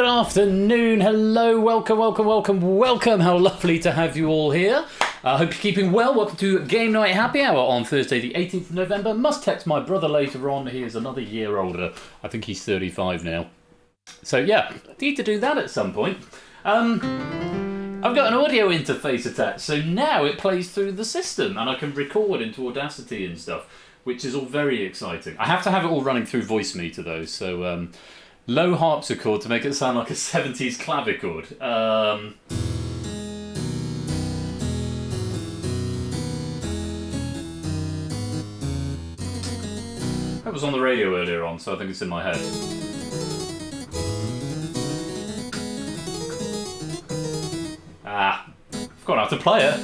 Afternoon, hello, welcome. How lovely to have you all here. I hope you're keeping well. Welcome to Game Night Happy Hour on Thursday the 18th of November. Must text my brother later on. He is another year older. I think he's 35 now. So yeah, need to do that at some point. I've got an audio interface attached, so now it plays through the system and I can record into Audacity and stuff, which is all very exciting. I have to have it all running through Voice Meter though, so low harpsichord to make it sound like a 70s clavichord. That was on the radio earlier on, so I think it's in my head. I've got how to play it.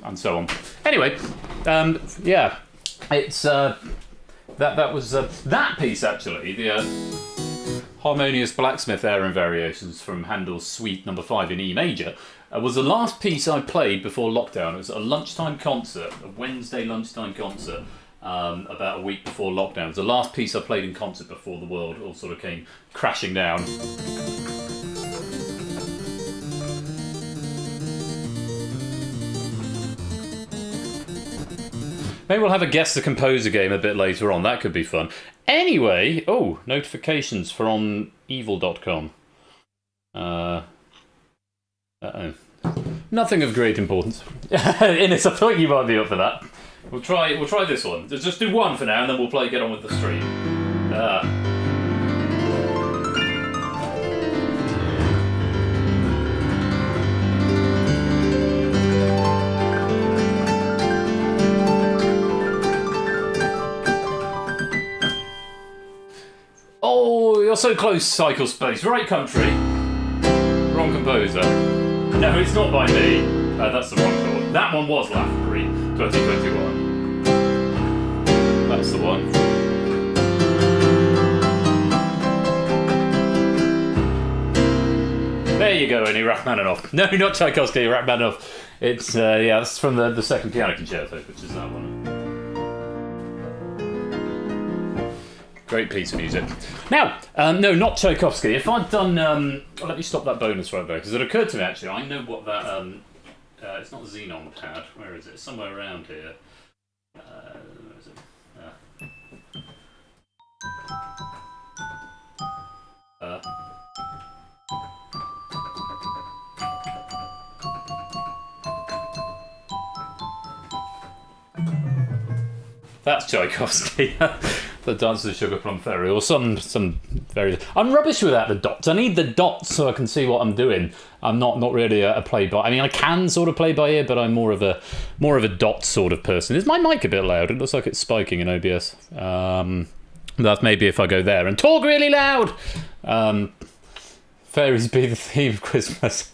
And so on. Anyway, yeah, it's that was that piece actually, the Harmonious Blacksmith Air and Variations from Handel's Suite No. 5 in E major, was the last piece I played before lockdown. It was a lunchtime concert, a Wednesday lunchtime concert, about a week before lockdown. It was the last piece I played in concert before the world all sort of came crashing down. Maybe we'll have a Guess the Composer game a bit later on. That could be fun. Anyway, oh, notifications from evil.com. Nothing of great importance. Innes, I thought you might be up for that. We'll try this one. Let's just do one for now, and then we'll get on with the stream. Oh, you're so close, Cycle Space. Right country. Wrong composer. No, it's not by me. That's the wrong chord. That one was Lafferty, 2021. That's the one. There you go, Ernie Rachmaninoff. No, not Tchaikovsky, Rachmaninoff. It's, yeah, that's from the second piano concerto, which is that one. Great piece of music. Now, no, not Tchaikovsky. If I'd done, let me stop that bonus right there, because it occurred to me actually. I know what that. It's not Xenon pad. Where is it? It's somewhere around here. Where is it? That's Tchaikovsky. The Dance of the Sugar Plum Fairy, or some very. I'm rubbish without the dots. I need the dots so I can see what I'm doing. I'm not really a play by. I mean, I can sort of play by ear, but I'm more of a dot sort of person. Is my mic a bit loud? It looks like it's spiking in OBS. That's maybe if I go there and talk really loud. Fairies be the theme of Christmas.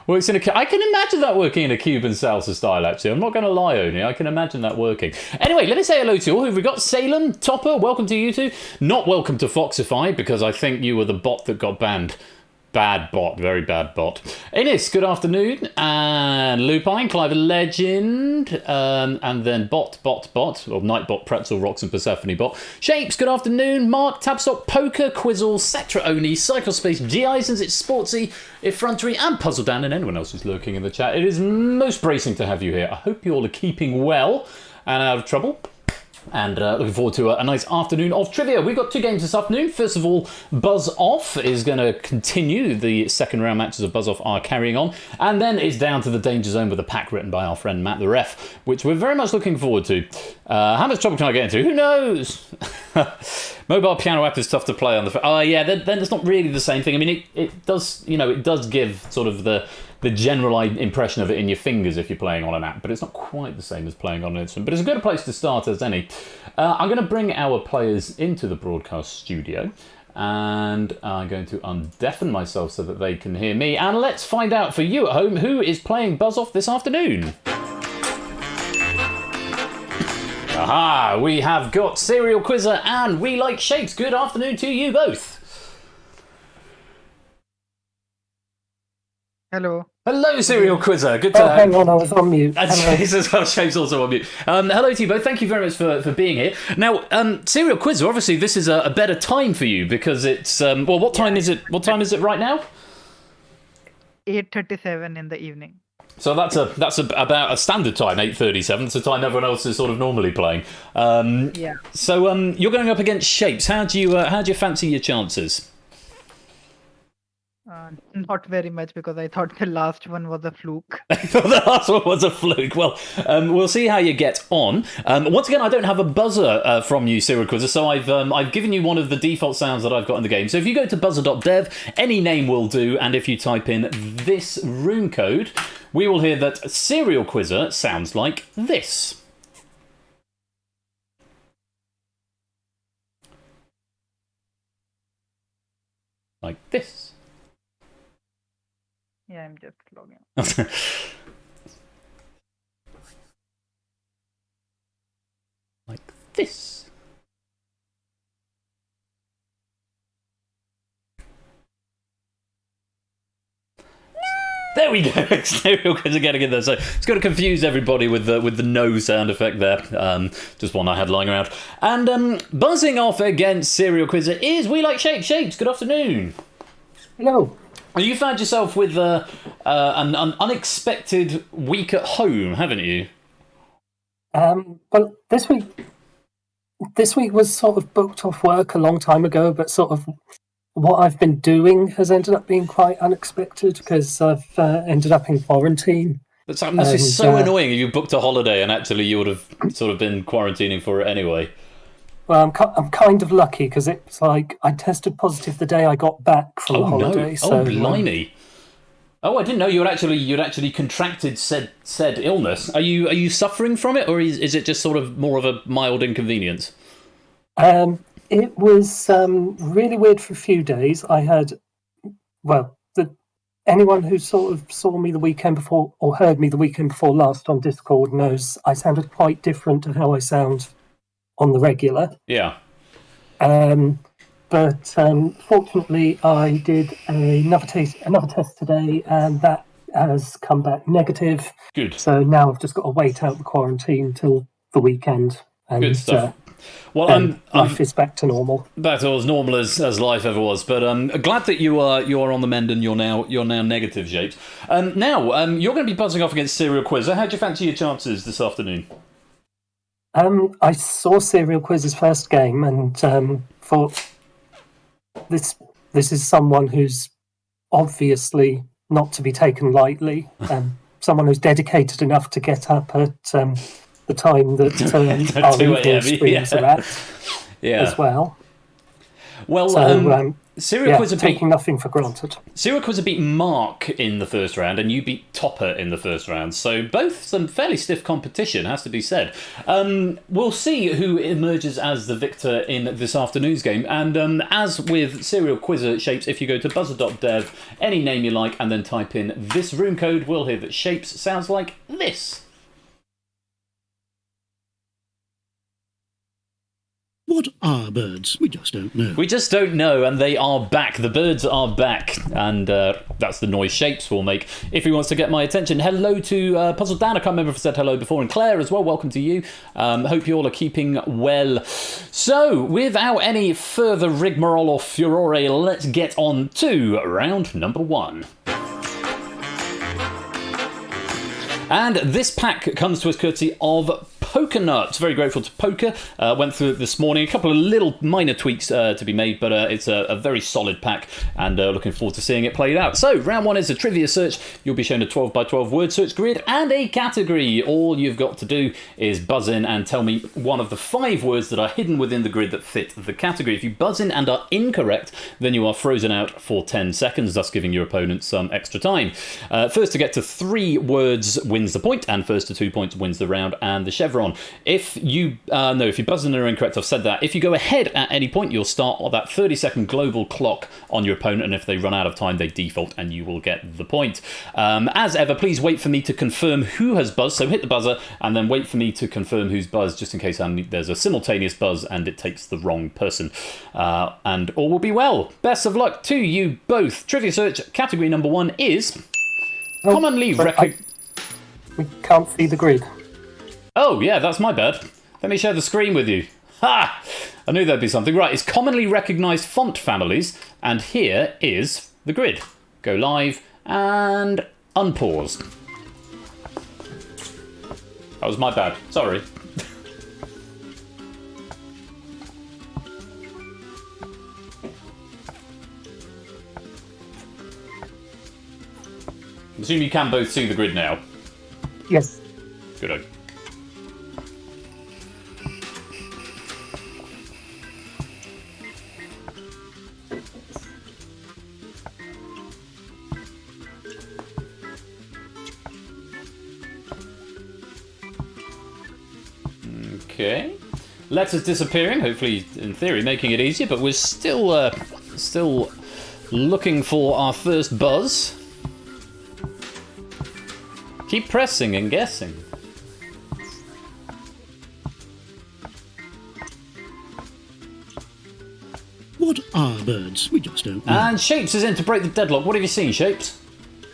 Works in I can imagine that working in a Cuban salsa style, actually. I'm not going to lie, Oni. I can imagine that working. Anyway, let me say hello to you all. Who have we got? Salem, Topper, welcome to you two. Not welcome to Foxify, because I think you were the bot that got banned. Bad bot, very bad bot. Innes, good afternoon. And Lupine, Clive Legend. And then Bot, or Nightbot, Pretzel, Rocks and Persephone Bot. Shapes, good afternoon. Mark, Tabstock, Poker, Quizzle, Cetra Oni, Cyclespace, G Isons, It's Sportsy, Effrontery, and Puzzle Dan, and anyone else who's lurking in the chat. It is most bracing to have you here. I hope you all are keeping well and out of trouble. And looking forward to a nice afternoon of trivia. We've got 2 games this afternoon. First of all, Buzz Off is going to continue. The second round matches of Buzz Off are carrying on. And then it's down to the Danger Zone with a pack written by our friend Matt the Ref, which we're very much looking forward to. How much trouble can I get into? Who knows? Mobile piano app is tough to play on the... Oh, yeah, then it's not really the same thing. I mean, it does, it does give sort of the general impression of it in your fingers if you're playing on an app, but it's not quite the same as playing on an instrument. But it's a good place to start as any. I'm going to bring our players into the broadcast studio, and I'm going to undeafen myself so that they can hear me. And let's find out for you at home who is playing Buzz Off this afternoon. Aha! We have got Serial Quizzer and We Like Shapes. Good afternoon to you both. Hello. Hello, Serial Quizzer. Good to hang on, I was on mute. Shape's also on mute. Hello to you both. Thank you very much for being here. Now, Serial Quizzer, obviously this is a better time for you because it's what time is it? What time is it right now? 8:37 in the evening. So that's about a standard time, 8:37. It's the time everyone else is sort of normally playing. Yeah. So you're going up against Shapes. How do you fancy your chances? Not very much, because I thought the last one was a fluke. The last one was a fluke. Well, we'll see how you get on. Once again, I don't have a buzzer from you, Serial Quizzer, so I've given you one of the default sounds that I've got in the game. So if you go to buzzer.dev, any name will do, and if you type in this room code, we will hear that Serial Quizzer sounds like this. Like this. Yeah, I'm just logging on. Like this. There we go. Serial Quizzer getting in there. So it's going to confuse everybody with the no sound effect there. Just one I had lying around. And buzzing off against Serial Quizzer is We Like Shapes. Shapes, good afternoon. Hello. You found yourself with an unexpected week at home, haven't you? Well, this week was sort of booked off work a long time ago, but sort of what I've been doing has ended up being quite unexpected because I've ended up in quarantine. That must be so annoying if you booked a holiday and actually you would have sort of been quarantining for it anyway. Well, I'm kind of lucky because it's like I tested positive the day I got back from the holiday. No. So, blimey! I didn't know you'd actually contracted said illness. Are you suffering from it, or is it just sort of more of a mild inconvenience? It was really weird for a few days. I had, anyone who sort of saw me the weekend before or heard me the weekend before last on Discord knows I sounded quite different to how I sound on the regular. Yeah. But fortunately, I did another test today, and that has come back negative. Good. So now I've just got to wait out the quarantine till the weekend. And, good stuff. Well, life is back to normal. Back to as normal as life ever was. But glad that you are on the mend and you're now negative, Shapes. Now you're going to be buzzing off against Serial Quizzer. How do you fancy your chances this afternoon? I saw Serial Quizz's first game and thought this is someone who's obviously not to be taken lightly. Someone who's dedicated enough to get up at the time that our evening streams are at as well. Well, so, Serial Quizzer taking nothing for granted. Serial Quizzer beat Mark in the first round, and you beat Topper in the first round. So both some fairly stiff competition, has to be said. We'll see who emerges as the victor in this afternoon's game. And as with Serial Quizzer, Shapes, if you go to buzzer.dev, any name you like, and then type in this room code, we'll hear that Shapes sounds like this. What are birds? We just don't know. We just don't know, and they are back. The birds are back, and that's the noise Shapes will make if he wants to get my attention. Hello to Puzzle Dan. I can't remember if I said hello before, and Claire as well. Welcome to you. Hope you all are keeping well. So, without any further rigmarole or furore, let's get on to round number 1. And this pack comes to us courtesy of Poker Nuts. Very grateful to Poker. Went through it this morning. A couple of little minor tweaks to be made, but it's a very solid pack, and looking forward to seeing it played out. So, round one is a trivia search. You'll be shown a 12 by 12 word search grid and a category. All you've got to do is buzz in and tell me one of the 5 words that are hidden within the grid that fit the category. If you buzz in and are incorrect, then you are frozen out for 10 seconds, thus giving your opponent some extra time. First to get to 3 words wins the point, and first to 2 points wins the round and the chevron. If you buzz in and are incorrect, I've said that. If you go ahead at any point, you'll start that 30-second global clock on your opponent, and if they run out of time, they default and you will get the point. As ever, please wait for me to confirm who has buzzed, so hit the buzzer and then wait for me to confirm who's buzzed, just in case there's a simultaneous buzz and it takes the wrong person. And all will be well. Best of luck to you both. Trivia search category number 1 is commonly recognized. We can't see the grid. Oh, yeah, that's my bad. Let me share the screen with you. Ha! I knew there'd be something. Right, it's commonly recognised font families, and here is the grid. Go live and unpause. That was my bad. Sorry. I assume you can both see the grid now. Yes. Good. Okay. Letters disappearing, hopefully, in theory, making it easier, but we're still looking for our first buzz. Keep pressing and guessing. What are birds? We just don't know. And Shapes is in to break the deadlock. What have you seen, Shapes?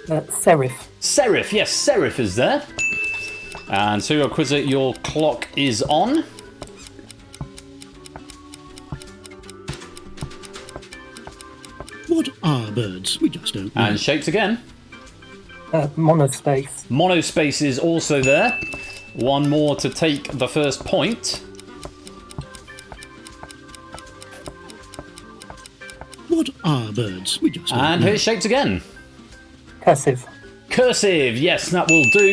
Serif. Serif, yes, Serif is there. And Serial Quizzer, your clock is on. What are birds? We just don't know. And Shapes again. Monospace. Monospace is also there. One more to take the first point. What are birds? We just don't And know. here's Shapes again. Cursive. Cursive, yes, that will do.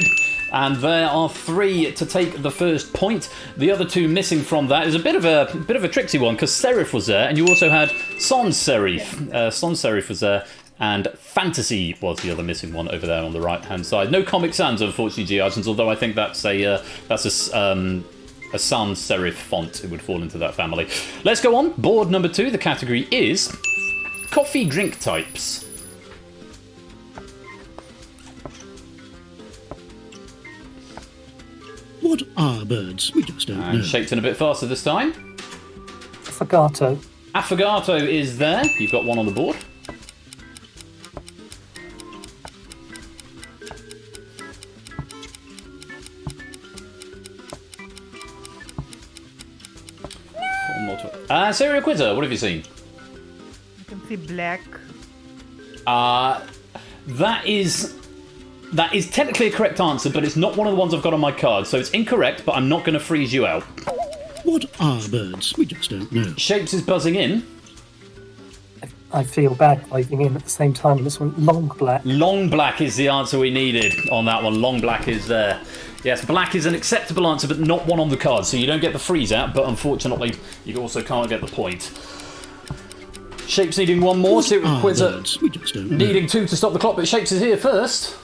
And there are 3 to take the first point. The other 2 missing from that is a bit of a tricksy one, because Serif was there, and you also had Sans Serif. Sans Serif was there, and Fantasy was the other missing one over there on the right-hand side. No Comic Sans, unfortunately, G-Items, although I think that's a sans serif font. It would fall into that family. Let's go on. Board number 2. The category is coffee drink types. What are birds? We just don't know. And Shaped in a bit faster this time. Affogato. Affogato is there. You've got one on the board. Serial Quizzer, what have you seen? You can see black. That is technically a correct answer, but it's not one of the ones I've got on my card, so it's incorrect, but I'm not going to freeze you out. What are birds? We just don't know. Shapes is buzzing in. I feel bad waving in at the same time. This one, long black. Long black is the answer we needed on that one. Long black is there. Yes, black is an acceptable answer, but not one on the card, so you don't get the freeze out, but unfortunately, you also can't get the point. Shapes needing one more. Serial Quizzer We just don't know. needing 2 to stop the clock, but Shapes is here first.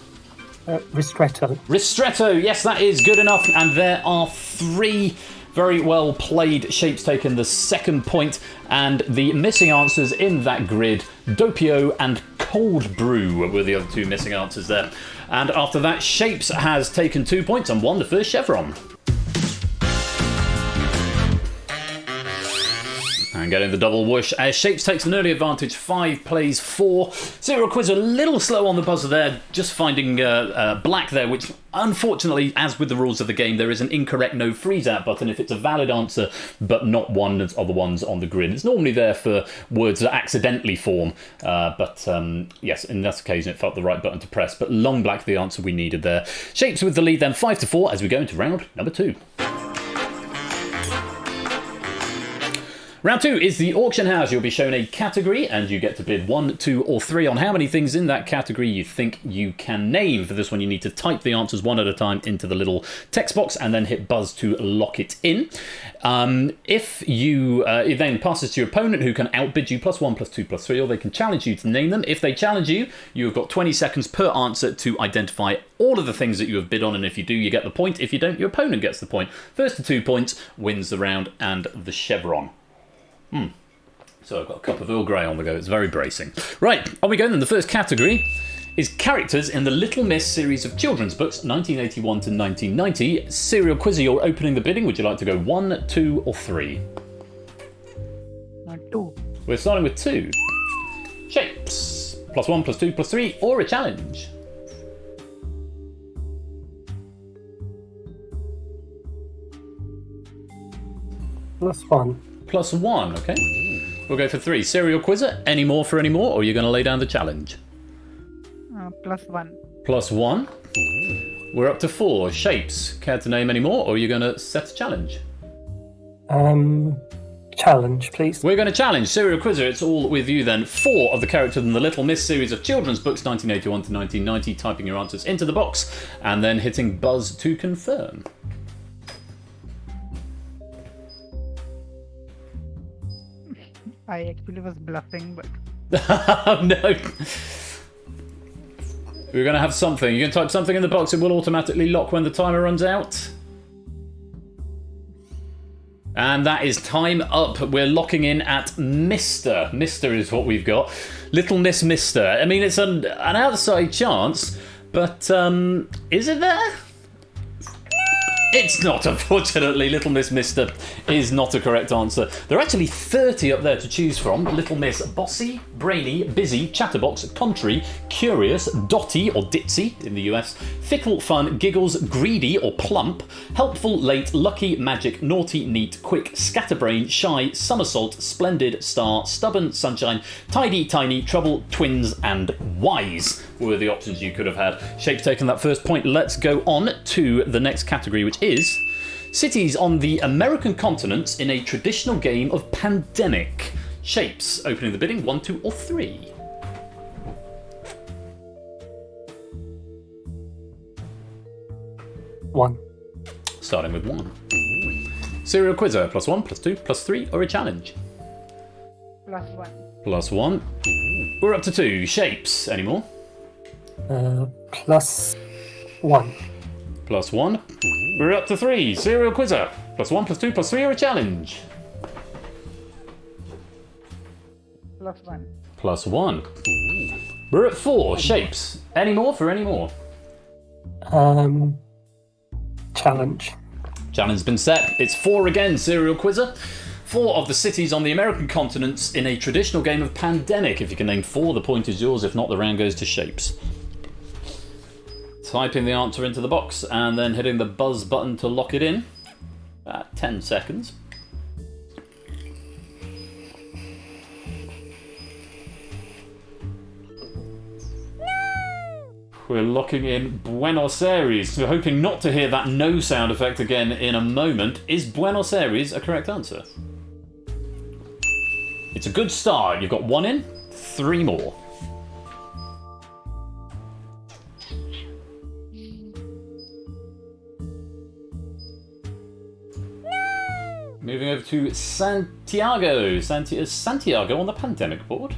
Ristretto. Ristretto, yes, that is good enough, and there are 3 very well played. Shapes taken the second point, and the missing answers in that grid, Doppio and Cold Brew were the other 2 missing answers there. And after that, Shapes has taken 2 points and won the first chevron. And getting the double whoosh as Shapes takes an early advantage, 5 plays 4. Serial Quiz a little slow on the buzzer there, just finding black there, which unfortunately, as with the rules of the game, there is an incorrect no freeze out button if it's a valid answer, but not one of the ones on the grid. It's normally there for words that accidentally form, but yes, in this occasion it felt the right button to press, but long black the answer we needed there. Shapes with the lead then 5-4 as we go into round number 2. Round 2 is the auction house. You'll be shown a category and you get to bid 1, 2 or 3 on how many things in that category you think you can name. For this one you need to type the answers one at a time into the little text box and then hit buzz to lock it in. If you it then passes to your opponent, who can outbid you +1, +2, +3, or they can challenge you to name them. If they challenge you, you've got 20 seconds per answer to identify all of the things that you have bid on, and if you do, you get the point. If you don't, your opponent gets the point. First to 2 points wins the round and the chevron. So I've got a cup of Earl Grey on the go. It's very bracing. Right, on we go then. The first category is characters in the Little Miss series of children's books, 1981 to 1990. Serial Quizzer, you're opening the bidding. Would you like to go 1, 2 or 3? 2. We're starting with 2. Shapes. +1, +2, +3 or a challenge. +1. +1, okay. We'll go for 3. Serial Quizzer, any more for any more, or are you going to lay down the challenge? +1. +1. We're up to 4. Shapes, care to name any more, or are you going to set a challenge? Challenge, please. We're going to challenge. Serial Quizzer, it's all with you then. 4 of the characters in the Little Miss series of children's books, 1981 to 1990, typing your answers into the box, and then hitting buzz to confirm. I actually was bluffing, but... Oh no! We're going to have something. You can type something in the box, it will automatically lock when the timer runs out. And that is time up. We're locking in at Mr. Mr is what we've got. Little Miss Mr. I mean, it's an outside chance, but is it there? It's not, unfortunately. Little Miss Mister is not a correct answer. There are actually 30 up there to choose from. Little Miss Bossy, Brainy, Busy, Chatterbox, Contrary, Curious, Dotty or Ditzy in the US, Fickle, Fun, Giggles, Greedy or Plump, Helpful, Late, Lucky, Magic, Naughty, Neat, Quick, Scatterbrain, Shy, Somersault, Splendid, Star, Stubborn, Sunshine, Tidy, Tiny, Trouble, Twins and Wise were the options you could have had. Shape's taken that first point. Let's go on to the next category, which is cities on the American continent in a traditional game of Pandemic. Shapes, opening the bidding, 1, 2 or 3. One. Starting with 1. Serial Quizzer, +1, +2, +3 or a challenge? +1. +1. We're up to 2. Shapes, any more? +1. +1. We're up to 3. Serial Quizzer, +1, +2, +3 or a challenge? +1. +1. We're at 4. Shapes, any more for any more? Challenge. Challenge has been set. It's 4 again, Serial Quizzer. 4 of the cities on the American continents in a traditional game of Pandemic. If you can name 4, the point is yours. If not, the round goes to Shapes. Typing the answer into the box and then hitting the buzz button to lock it in. 10 seconds. We're locking in Buenos Aires. We're hoping not to hear that no sound effect again in a moment. Is Buenos Aires a correct answer? It's a good start. You've got 1 in, 3 more. Moving over to Santiago. Is Santiago on the Pandemic board?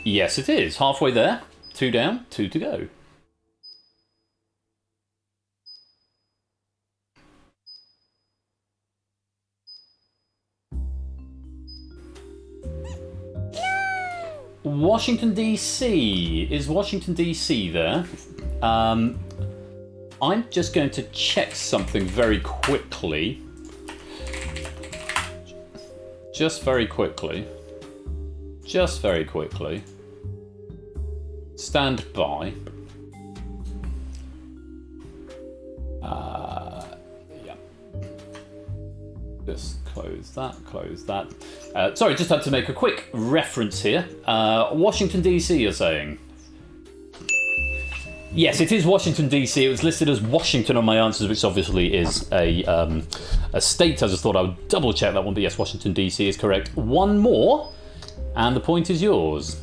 Yes, it is. Halfway there. 2 down, 2 to go. Washington, D.C. Is Washington, D.C. there? I'm just going to check something very quickly. Just very quickly. Stand by. Yeah. Just close that. Sorry, just had to make a quick reference here. Washington, D.C., you're saying? Yes, it is Washington, D.C. It was listed as Washington on my answers, which obviously is a state. I just thought I would double check that one, but yes, Washington, D.C. is correct. One more, and the point is yours.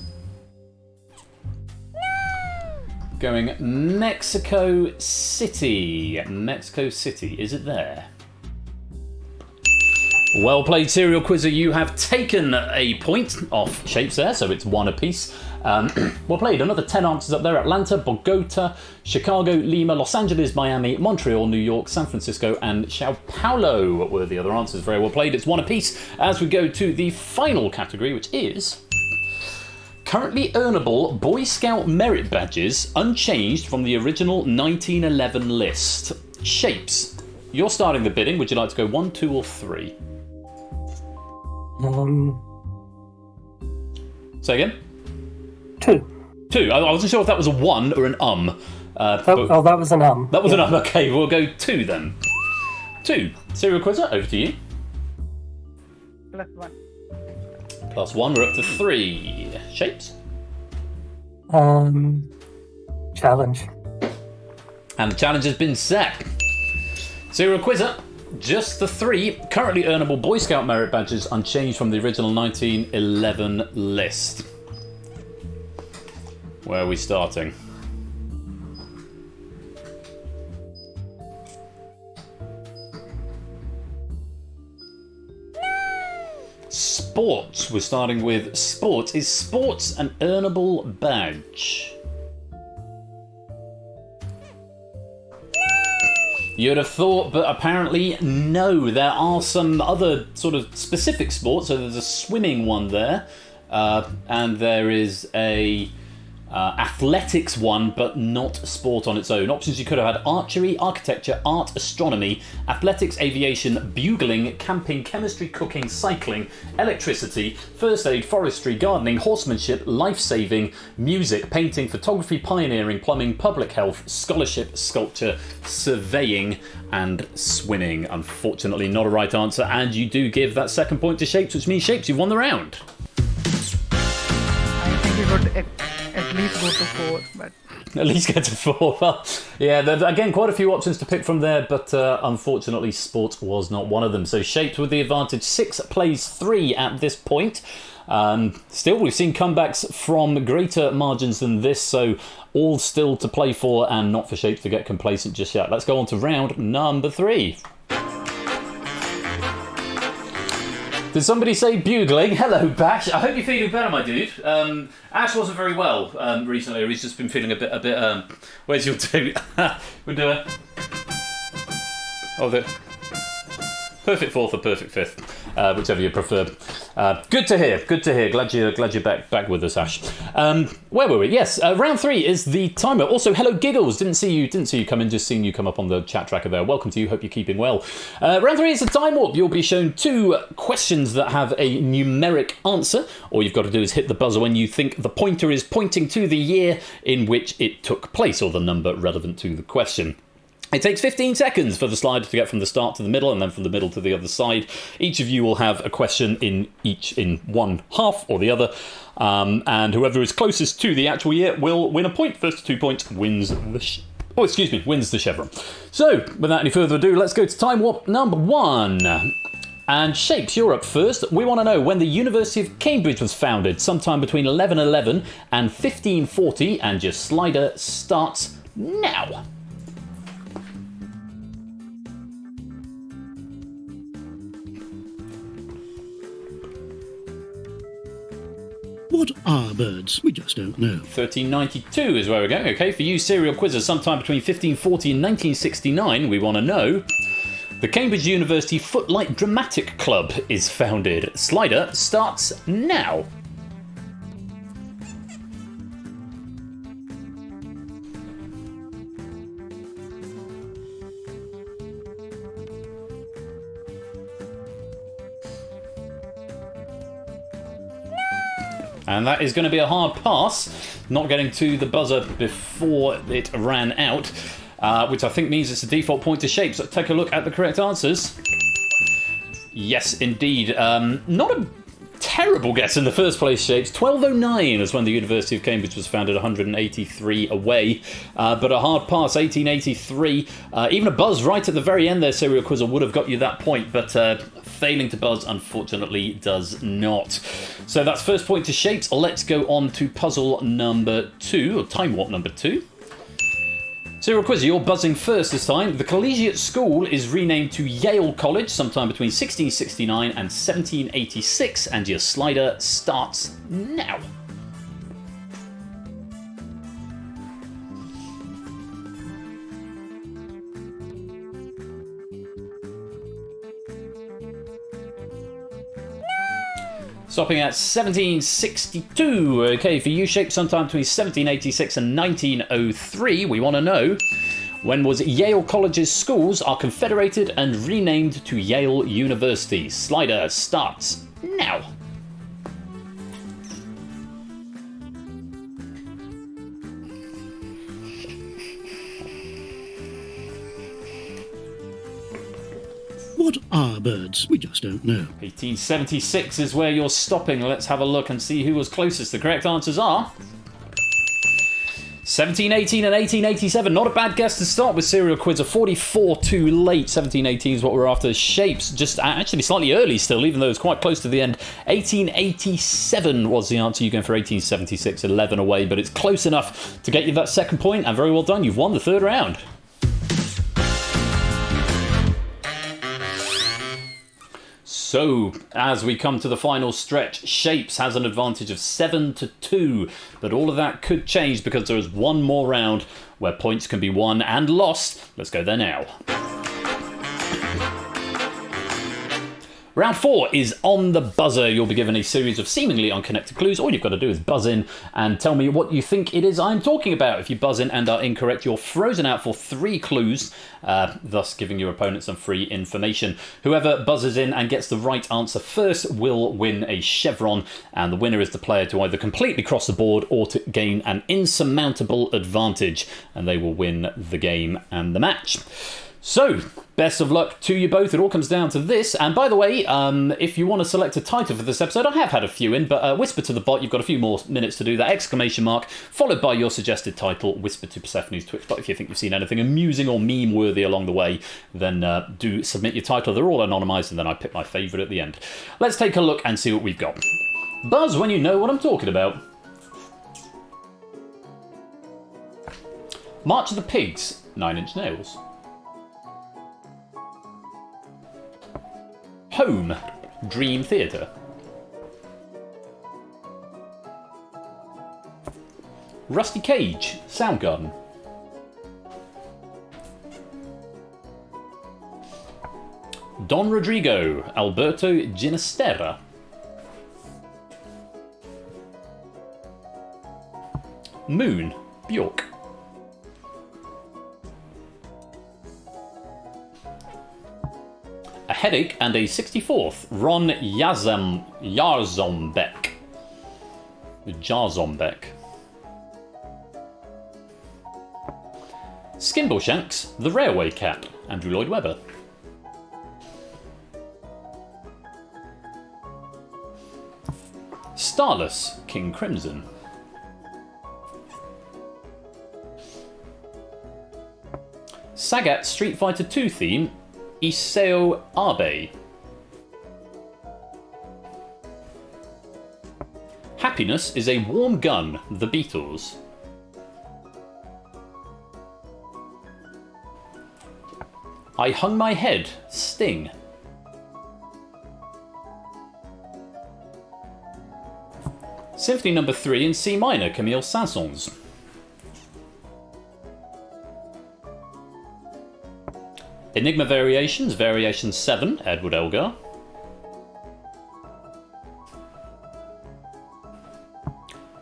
Going Mexico City. Mexico City, is it there? Well played, Serial Quizzer. You have taken a point off Shapes there, so it's one apiece. Well played. Another 10 answers up there. Atlanta, Bogota, Chicago, Lima, Los Angeles, Miami, Montreal, New York, San Francisco, and Sao Paulo were the other answers. Very well played. It's one apiece as we go to the final category, which is currently earnable Boy Scout merit badges unchanged from the original 1911 list. Shapes, you're starting the bidding. Would you like to go 1, 2, or 3? Say again? 2. 2. I wasn't sure if that was a 1 or an That was an That was an Okay, we'll go 2 then. 2. Serial Quizzer, over to you. +1. +1, we're up to 3. Shapes? Challenge. And the challenge has been set. Serial Quizzer, just the 3 currently earnable Boy Scout merit badges unchanged from the original 1911 list. Where are we starting? Sports. We're starting with sports. Is sports an earnable badge? You'd have thought, but apparently no. There are some other sort of specific sports. So there's a swimming one there, and there is a athletics one, but not sport on its own. Options you could have had: archery, architecture, art, astronomy, athletics, aviation, bugling, camping, chemistry, cooking, cycling, electricity, first aid, forestry, gardening, horsemanship, life-saving, music, painting, photography, pioneering, plumbing, public health, scholarship, sculpture, surveying, and swimming. Unfortunately, not a right answer, and you do give that second point to Shapes, which means Shapes, you've won the round. I think we could at least go to 4, but At least get to 4. Well, yeah, there's again quite a few options to pick from there, but unfortunately sport was not one of them. So Shaped with the advantage. 6 plays 3 at this point. Still, we've seen comebacks from greater margins than this, so all still to play for and not for Shaped to get complacent just yet. Let's go on to round number 3. Did somebody say bugling? Hello, Bash. I hope you're feeling better, my dude. Ash wasn't very well recently, or he's just been feeling a bit. Where's your two? We'll do it. Oh, the perfect 4th or perfect 5th, whichever you prefer. Good to hear. Good to hear. Glad you're back with us, Ash. Where were we? Yes, round 3 is the timer. Also, hello, Giggles. Didn't see you come in. Just seen you come up on the chat tracker there. Welcome to you. Hope you're keeping well. Round 3 is the time warp. You'll be shown 2 questions that have a numeric answer. All you've got to do is hit the buzzer when you think the pointer is pointing to the year in which it took place, or the number relevant to the question. It takes 15 seconds for the slider to get from the start to the middle, and then from the middle to the other side. Each of you will have a question in one half or the other, and whoever is closest to the actual year will win a point. First to 2 points wins the chevron. So, without any further ado, let's go to time warp number 1. And Shapes, you're up first. We want to know when the University of Cambridge was founded, sometime between 1111 and 1540, and your slider starts now. What are birds? We just don't know. 1392 is where we're going. Okay, for you serial quizzers, sometime between 1540 and 1969, we want to know. The Cambridge University Footlight Dramatic Club is founded. Slider starts now. And that is going to be a hard pass, not getting to the buzzer before it ran out, which I think means it's a default point to Shapes. Let's take a look at the correct answers. Yes, indeed. Not a terrible guess in the first place, Shapes. 1209 is when the University of Cambridge was founded, 183 away. But a hard pass, 1883. Even a buzz right at the very end there, Serial Quizzer, would have got you that point, but failing to buzz, unfortunately, does not. So that's first point to Shapes. Let's go on to puzzle number 2, or time warp number 2. Serial Quizzer, you're buzzing first this time. The collegiate school is renamed to Yale College sometime between 1669 and 1786, and your slider starts now. Stopping at 1762. Okay, for U-shape, sometime between 1786 and 1903. We want to know, when was Yale College's schools are confederated and renamed to Yale University? Slider starts now. What are birds? We just don't know. 1876 is where you're stopping. Let's have a look and see who was closest. The correct answers are 1718 and 1887. Not a bad guess to start with, Serial Quizzer. 44 too late. 1718 is what we're after. Shapes, just actually slightly early still, even though it's quite close to the end. 1887 was the answer. You're going for 1876, 11 away, but it's close enough to get you that second point, and very well done. You've won the third round. So, as we come to the final stretch, Shapes has an advantage of 7-2, but all of that could change because there is one more round where points can be won and lost. Let's go there now. Round 4 is on the buzzer. You'll be given a series of seemingly unconnected clues. All you've got to do is buzz in and tell me what you think it is I'm talking about. If you buzz in and are incorrect, you're frozen out for 3 clues, thus giving your opponent some free information. Whoever buzzes in and gets the right answer first will win a chevron, and the winner is the player to either completely cross the board or to gain an insurmountable advantage, and they will win the game and the match. So, best of luck to you both. It all comes down to this. And by the way, if you want to select a title for this episode, I have had a few in, but whisper to the bot, you've got a few more minutes to do that. Exclamation mark, followed by your suggested title. Whisper to Persephone's Twitch bot if you think you've seen anything amusing or meme-worthy along the way, then do submit your title. They're all anonymised, and then I pick my favourite at the end. Let's take a look and see what we've got. Buzz when you know what I'm talking about. March of the Pigs, 9 Inch Nails. Home, Dream Theatre. Rusty Cage, Soundgarden. Don Rodrigo, Alberto Ginastera. Moon, Bjork. A Headache and a 64th, Ron Jarzombek. Skimbleshanks, The Railway Cat, Andrew Lloyd Webber. Starless, King Crimson. Sagat Street Fighter 2 theme, Isao Abe. Happiness is a Warm Gun, The Beatles. I Hung My Head, Sting. Symphony No. 3 in C minor, Camille Saint-Saëns. Enigma Variations, Variation 7, Edward Elgar.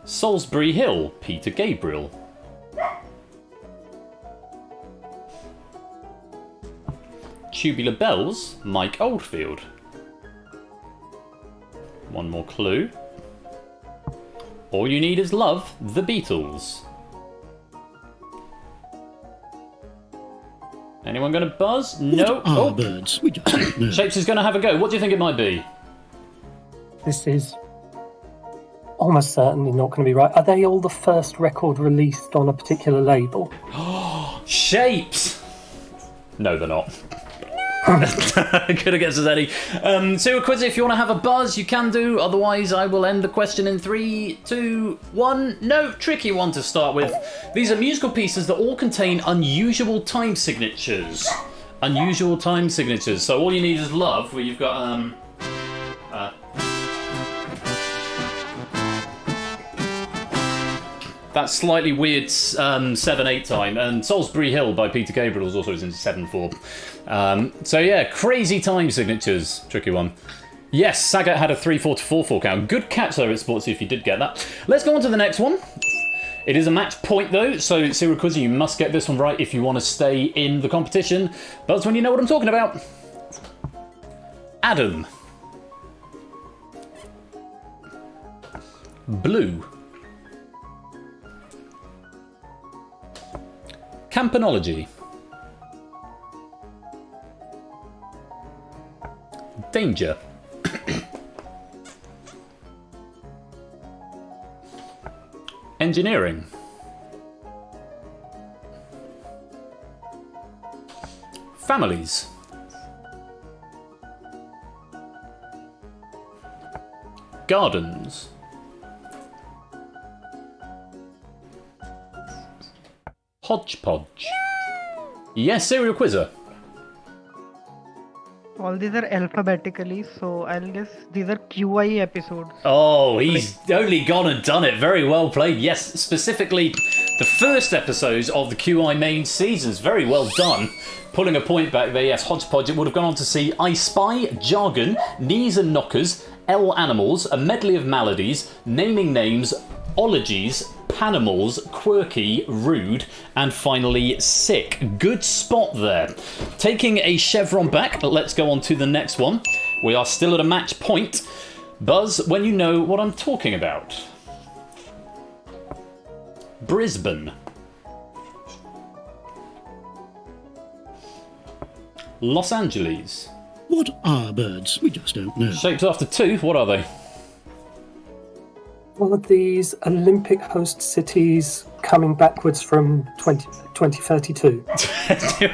Salisbury Hill, Peter Gabriel. Tubular Bells, Mike Oldfield. One more clue. All You Need Is Love, The Beatles. Anyone going to buzz? No. What are birds? We just don't know. Shapes is going to have a go. What do you think it might be? this is almost certainly not going to be right. Are they all the first record released on a particular label? Shapes! No, they're not. Good against us, Eddie. So, quiz, if you want to have a buzz, you can do. Otherwise, I will end the question in 3, 2, 1. No, tricky one to start with. These are musical pieces that all contain unusual time signatures. Unusual time signatures. So all you need is love, where you've got that slightly weird 7/8 time, and Salisbury Hill by Peter Gabriel is also in 7/4. So yeah, crazy time signatures. Tricky one. Yes, Sagat had a 3/4 to 4/4 count. Good catch there at Sportsy if you did get that. Let's go on to the next one. It is a match point though, so Serial Quiz, you must get this one right if you want to stay in the competition. But that's when you know what I'm talking about. Adam. Blue. Campanology. Danger. Engineering. Families. Gardens. Hodgepodge. Yes, Serial Quizzer. All these are alphabetically, so I'll guess these are QI episodes. Oh, he's only gone and done it. Very well played. Yes, specifically the first episodes of the QI main seasons. Very well done. Pulling a point back there, yes, Hodgepodge. It would have gone on to see I Spy, Jargon, Knees and Knockers, L Animals, A Medley of Maladies, Naming Names, Ologies, Panimals, Quirky, Rude, and finally Sick. Good spot there. Taking a chevron back, let's go on to the next one. We are still at a match point. Buzz when you know what I'm talking about. Brisbane. Los Angeles. What are birds? We just don't know. Shapes after 2, what are they? All of these Olympic host cities coming backwards from 2032.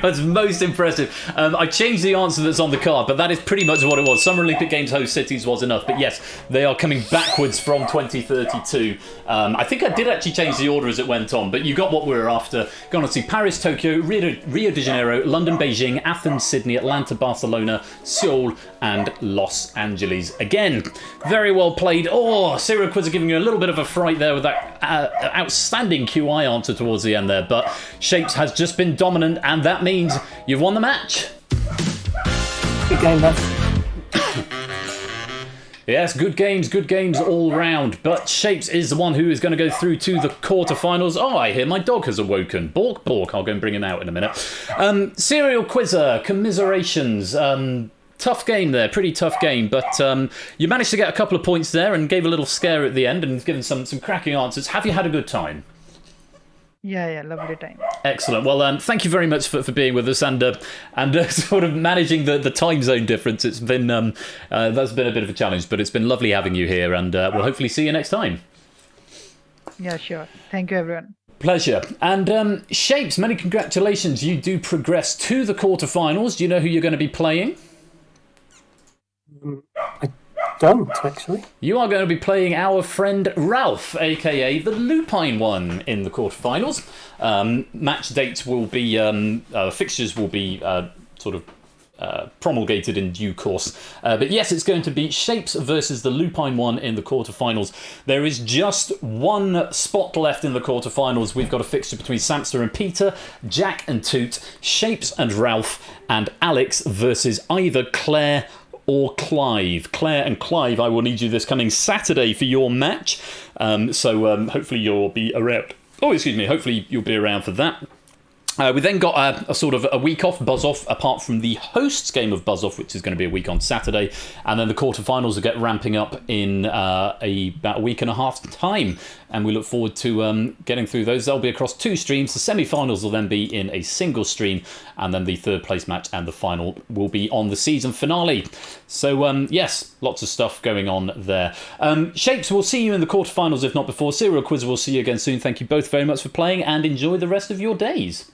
That's most impressive. I changed the answer that's on the card, but that is pretty much what it was. Summer Olympic Games host cities was enough, but yes, they are coming backwards from 2032. I think I did actually change the order as it went on, but you got what we were after. Gone on to see Paris, Tokyo, Rio de Janeiro, London, Beijing, Athens, Sydney, Atlanta, Barcelona, Seoul, and Los Angeles. Again, very well played. Oh, Serial Quiz are giving you a little bit of a fright there with that outstanding QI answer towards the end there, but Shapes has just been dominant, and that means you've won the match. Good game, man. Yes, good games all round, but Shapes is the one who is going to go through to the quarterfinals. Oh, I hear my dog has awoken. Bork, bork. I'll go and bring him out in a minute. Serial Quizzer, commiserations. Tough game there, pretty tough game, but you managed to get a couple of points there and gave a little scare at the end and given some cracking answers. Have you had a good time? Yeah, lovely time. Excellent. Well, thank you very much for being with us and sort of managing the time zone difference. It's been that's been a bit of a challenge, but it's been lovely having you here, and we'll hopefully see you next time. Yeah, sure. Thank you, everyone. Pleasure. And Shapes, many congratulations. You do progress to the quarterfinals. Do you know who you're going to be playing? I don't, actually. You are going to be playing our friend Ralph, aka the Lupine one, in the quarterfinals. Match dates will be, fixtures will be sort of promulgated in due course. But yes, it's going to be Shapes versus the Lupine one in the quarterfinals. There is just one spot left in the quarterfinals. We've got a fixture between Samster and Peter, Jack and Toot, Shapes and Ralph, and Alex versus either Claire or Clive. Claire and Clive, I will need you this coming Saturday for your match. So hopefully you'll be around. Oh, excuse me. Hopefully you'll be around for that. We then got a sort of a week off, buzz off, apart from the hosts game of buzz off, which is going to be a week on Saturday, and then the quarterfinals will get ramping up in about a week and a half's time, and we look forward to getting through those. They'll be across 2 streams. The semi-finals will then be in a single stream, and then the third place match and the final will be on the season finale. So yes, lots of stuff going on there. Shapes, we'll see you in the quarterfinals, if not before. Serial Quiz, we'll see you again soon. Thank you both very much for playing, and enjoy the rest of your days.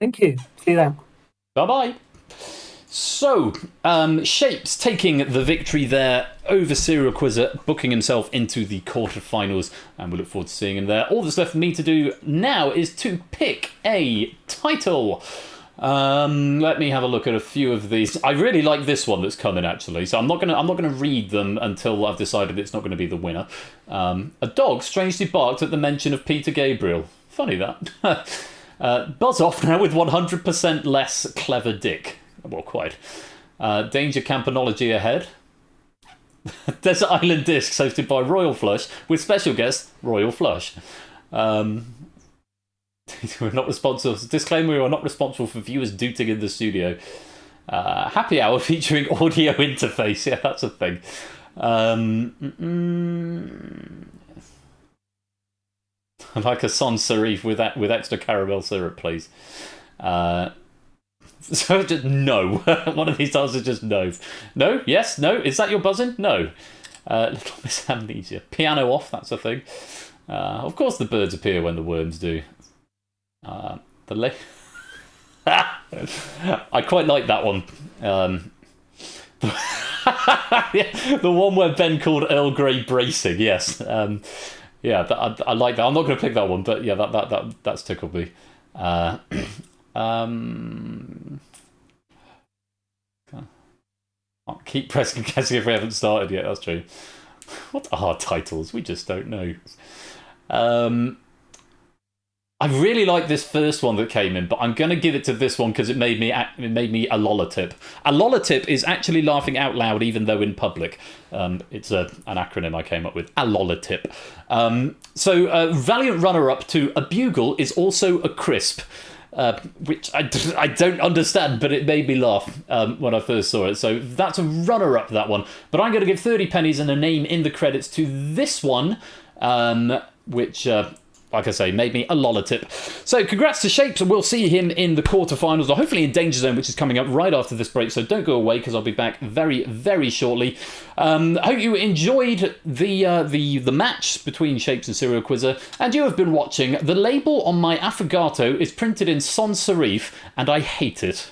Thank you. See you then. Bye-bye. So, Shapes taking the victory there over Serial Quizzer, booking himself into the quarterfinals, and we look forward to seeing him there. All that's left for me to do now is to pick a title. Let me have a look at a few of these. I really like this one that's coming, actually, so I'm not gonna read them until I've decided it's not going to be the winner. A dog strangely barked at the mention of Peter Gabriel. Funny that. Buzz off now with 100% less clever dick. Well, quite. Danger Campanology ahead. Desert Island Discs hosted by Royal Flush with special guest Royal Flush. We're not responsible. Disclaimer: we are not responsible for viewers dooting in the studio. Happy hour featuring audio interface. Yeah, that's a thing. Like a sans serif with extra caramel syrup, please. So just no. One of these times is just no. No? Yes? No? Is that your buzzing? No. Little Miss Amnesia. Piano off, that's a thing. Of course the birds appear when the worms do. I quite like that one. Yeah, the one where Ben called Earl Grey bracing, yes. Yeah, I like that. I'm not going to pick that one, but yeah, that's tickled me. I'll keep pressing if we haven't started yet. That's true. What are titles? We just don't know. I really like this first one that came in, but I'm going to give it to this one because it made me a lolotip. A lolotip is actually laughing out loud, even though in public. It's an acronym I came up with. A lolotip. So valiant runner-up to a bugle is also a crisp, which I don't understand, but it made me laugh when I first saw it. So that's a runner-up, that one. But I'm going to give 30 pennies and a name in the credits to this one, which... like I say, made me a lolotip. So congrats to Shapes, and we'll see him in the quarterfinals, or hopefully in Danger Zone, which is coming up right after this break. So don't go away, because I'll be back very, very shortly. Hope you enjoyed the match between Shapes and Serial Quizzer, and you have been watching. The label on my affogato is printed in sans serif, and I hate it.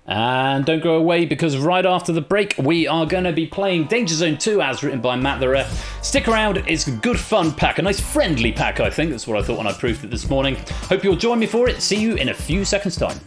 And don't go away, because right after the break we are going to be playing Danger Zone 2 as written by Matt the Ref. Stick around, it's a good fun pack, a nice friendly pack, I think. That's what I thought when I proofed it this morning. Hope you'll join me for it. See you in a few seconds' time.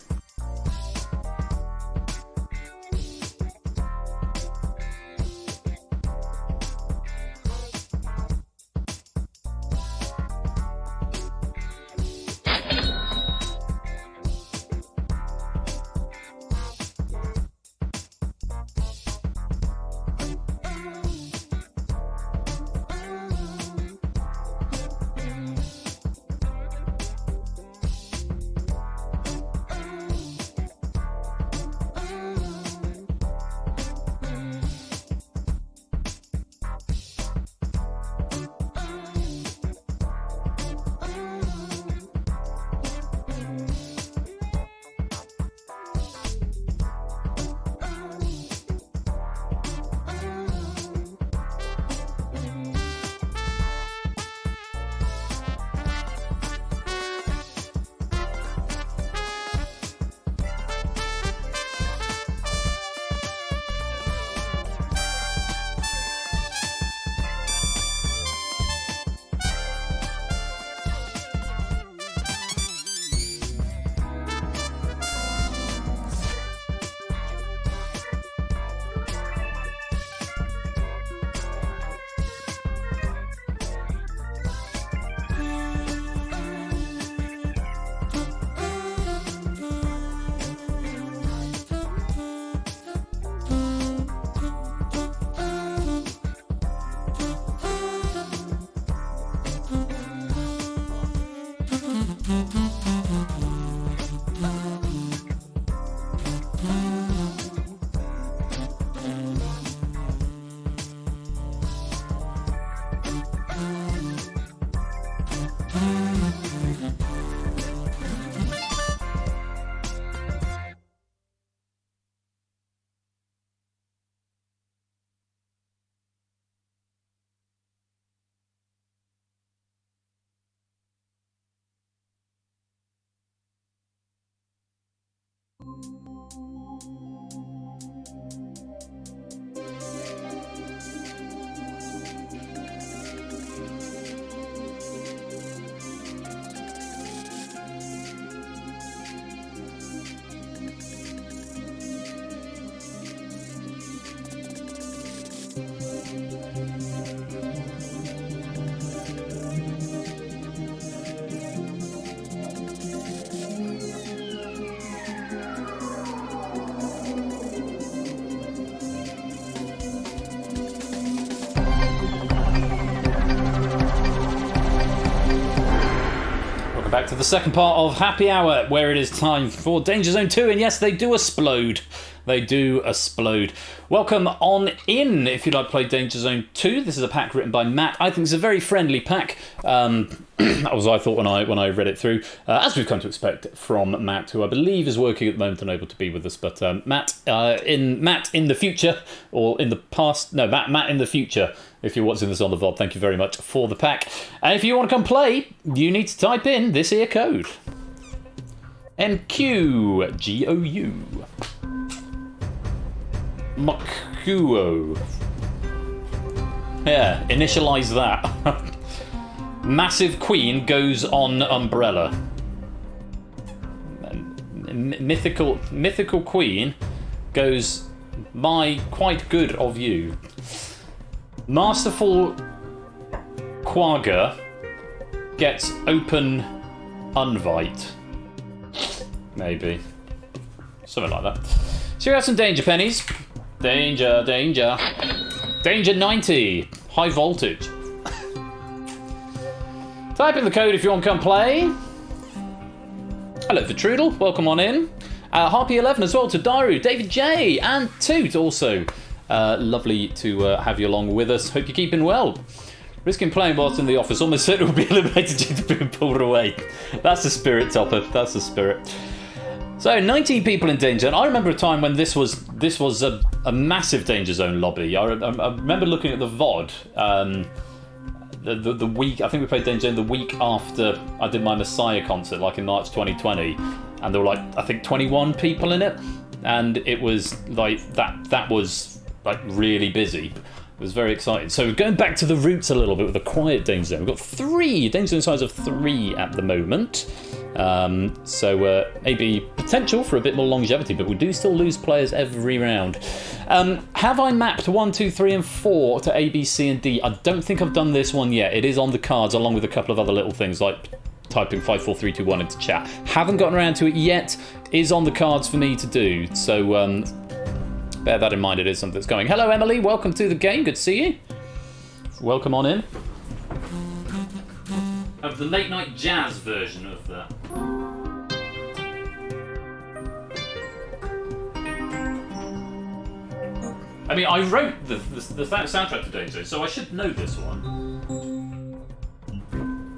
Back to the second part of Happy Hour, where it is time for Danger Zone 2, and yes, they do explode. They do explode. Welcome on in if you'd like to play Danger Zone 2. This is a pack written by Matt. I think it's a very friendly pack. That was what I thought when I read it through, as we've come to expect from Matt, who I believe is working at the moment and unable to be with us. But Matt in the future, or in the past, no, Matt in the future. If you're watching this on the VOD, thank you very much for the pack. And if you want to come play, you need to type in this here code. MQGOU. MQO. Yeah, initialise that. Massive Queen goes on umbrella. Mythical Queen goes my quite good of you. Masterful Quagga gets open unvite. Maybe. Something like that. So we have some danger pennies. Danger. Danger 90. High voltage. Type in the code if you want to come play. Hello for Trudel. Welcome on in. Harpy 11 as well to Daru, David J, and Toot also. Lovely to have you along with us. Hope you're keeping well. Risking playing whilst in the office, almost certain will be eliminated due to being pulled away. That's the spirit, Topper. That's the spirit. So 19 people in Danger, and I remember a time when this was a massive Danger Zone lobby. I remember looking at the VOD. The week, I think we played Danger Zone the week after I did my Messiah concert, like in March 2020, and there were like I think 21 people in it, and it was like that was like really busy. It was very exciting. So going back to the roots a little bit with a quiet Danger Zone, we've got 3 Danger Zone size of 3 at the moment. So maybe potential for a bit more longevity, but we do still lose players every round. Have I mapped 1, 2, 3 and 4 to A, B, C and D? I don't think I've done this one yet. It is on the cards along with a couple of other little things like typing 5, 4, 3, 2, 1 into chat. Haven't gotten around to it yet. Is on the cards for me to do. So bear that in mind. It is something that's going. Hello Emily, welcome to the game. Good to see you. Welcome on in. Of the late night jazz version of that. I mean, I wrote the soundtrack to Danger Zone, so I should know this one.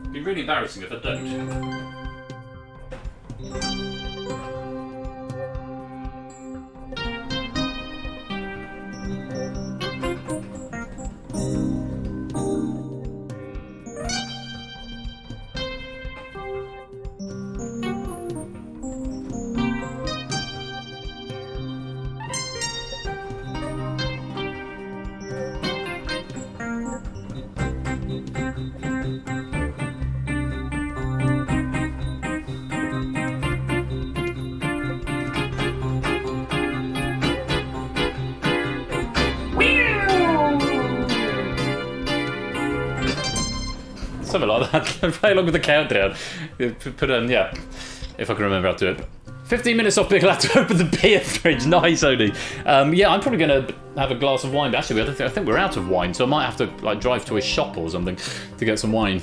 It'd be really embarrassing if I don't. Something like that. Play along with the countdown. Put yeah, if I can remember how to do it. 15 minutes off Big Lad to open the beer fridge. Nice, Odie. Yeah, I'm probably going to have a glass of wine. But actually, I think we're out of wine, so I might have to like drive to a shop or something to get some wine.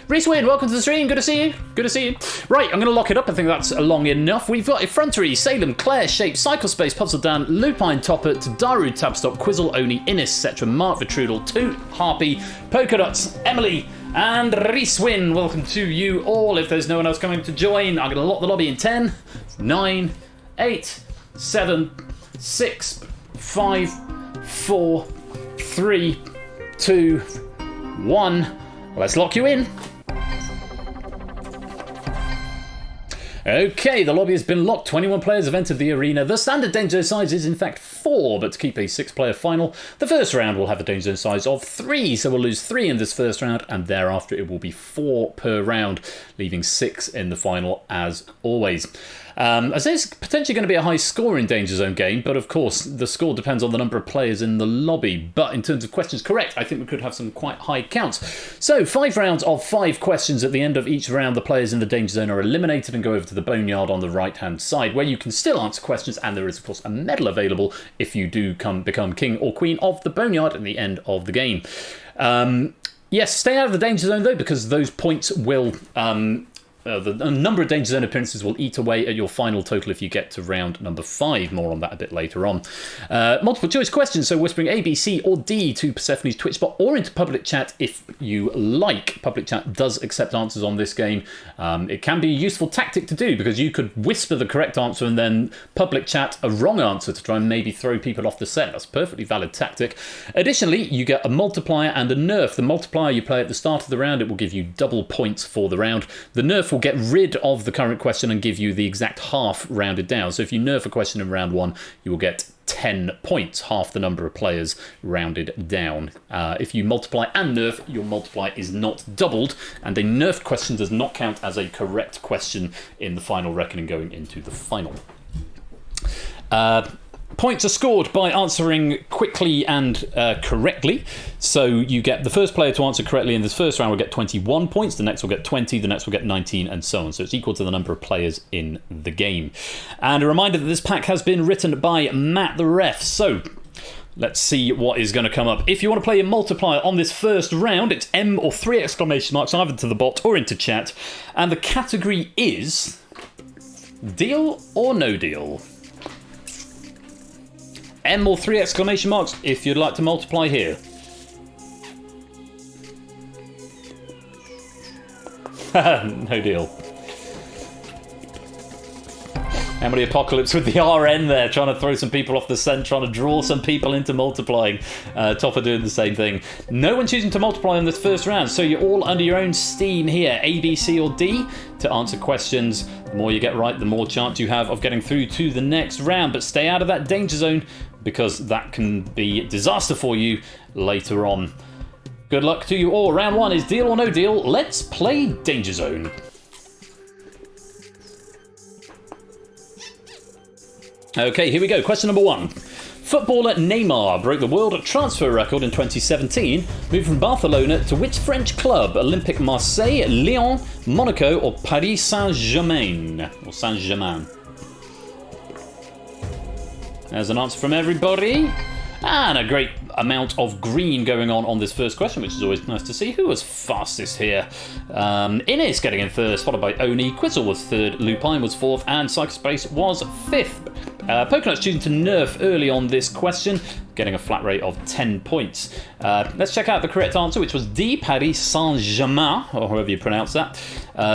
Reese Wynn, welcome to the stream. Good to see you. Good to see you. Right, I'm going to lock it up. I think that's long enough. We've got Effrontery, Salem, Claire, Shape, Cycle Space, Puzzle Dan, Lupine, Topper, Daru, Tabstock, Quizzle, Oni, Innis, Cetra, Mark, Vitrudel, Toot, Harpy, Polka Dots, Emily, and Reese Wynn. Welcome to you all. If there's no one else coming to join, I'm going to lock the lobby in 10, 9, 8, 7, 6, 5, 4, 3, 2, 1. Let's lock you in. Okay, the lobby has been locked. 21 players have entered the arena. The standard Danger Zone size is in fact 4, but to keep a 6-player final, the first round will have a Danger Zone size of 3. So we'll lose 3 in this first round, and thereafter it will be 4 per round, leaving 6 in the final as always. I say it's potentially going to be a high-scoring Danger Zone game, but of course the score depends on the number of players in the lobby. But in terms of questions correct, I think we could have some quite high counts. So 5 rounds of 5 questions. At the end of each round, the players in the Danger Zone are eliminated and go over to the boneyard on the right-hand side, where you can still answer questions, and there is of course a medal available if you do become king or queen of the boneyard at the end of the game. Yes, stay out of the Danger Zone though, because those points will... the number of Danger Zone appearances will eat away at your final total if you get to round number 5. More on that a bit later on. Multiple choice questions, so whispering A, B, C or D to Persephone's Twitch spot or into public chat if you like. Public chat does accept answers on this game. It can be a useful tactic to do because you could whisper the correct answer and then public chat a wrong answer to try and maybe throw people off the scent. That's a perfectly valid tactic. Additionally, you get a multiplier and a nerf. The multiplier you play at the start of the round, it will give you double points for the round. The nerf will get rid of the current question and give you the exact half rounded down. So if you nerf a question in round 1, you will get 10 points, half the number of players rounded down. If you multiply and nerf, your multiplier is not doubled, and a nerfed question does not count as a correct question in the final reckoning going into the final. Points are scored by answering quickly and correctly. So you get the first player to answer correctly in this first round will get 21 points, the next will get 20, the next will get 19, and so on. So it's equal to the number of players in the game. And a reminder that this pack has been written by Matt the Ref. So let's see what is going to come up. If you want to play a multiplier on this first round, it's M or 3 exclamation marks either to the bot or into chat. And the category is deal or no deal. M or 3 exclamation marks if you'd like to multiply here. No deal. Emily Apocalypse with the RN there, trying to throw some people off the scent, trying to draw some people into multiplying. Topper doing the same thing. No one choosing to multiply in this first round, so you're all under your own steam here. A, B, C or D to answer questions. The more you get right, the more chance you have of getting through to the next round. But stay out of that Danger Zone, because that can be disaster for you later on. Good luck to you all. Round 1 is deal or no deal. Let's play Danger Zone. Okay, here we go. Question number 1. Footballer Neymar broke the world transfer record in 2017, moving from Barcelona to which French club? Olympique Marseille, Lyon, Monaco, or Paris Saint-Germain? Or Saint-Germain? There's an answer from everybody. And a great amount of green going on this first question, which is always nice to see. Who was fastest here? Ines getting in first, followed by Oni. Quizzle was third, Lupine was fourth, and Psychospace was fifth. Pokenut's choosing to nerf early on this question, getting a flat rate of 10 points. Let's check out the correct answer, which was D, Paris Saint-Germain, or however you pronounce that.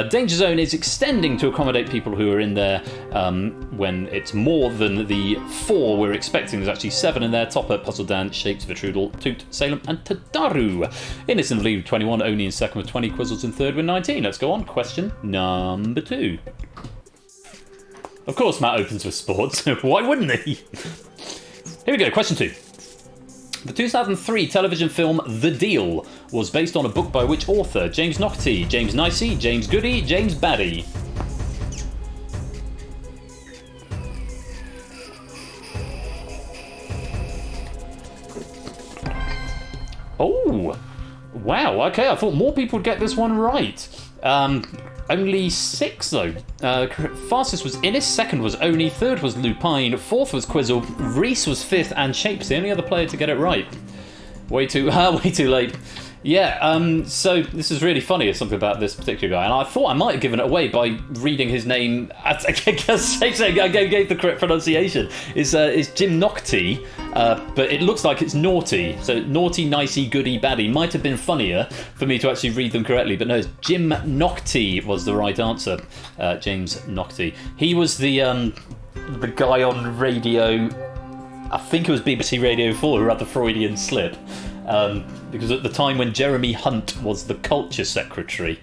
Danger Zone is extending to accommodate people who are in there when it's more than the 4 we're expecting. There's actually 7 in there. Topper, Puzzle Dan, Shapes, Vitrudel, Toot, Salem, and Tadaru. Ines in the lead with 21, Oni in second with 20, Quizzles in third with 19. Let's go on. Question number 2. Of course, Matt opens with sports. Why wouldn't he? Here we go. Question 2. The 2003 television film The Deal was based on a book by which author? James Naughty, James Nicey, James Goody, James Baddy. Oh, wow. Okay, I thought more people would get this one right. Only 6 though. Fastest was Innis, second was Oni, third was Lupine, fourth was Quizzle, Reese was fifth, and Shapes the only other player to get it right. Way too late. Yeah, so this is really funny or something about this particular guy, and I thought I might have given it away by reading his name. I gave the correct pronunciation. It's Jim Naughty, but it looks like it's Naughty. So Naughty, Nicey, Goody, Baddy might have been funnier for me to actually read them correctly, but no, it's Jim Naughty was the right answer. James Naughty. He was the guy on radio. I think it was BBC Radio 4 who had the Freudian slip. Because at the time when Jeremy Hunt was the culture secretary,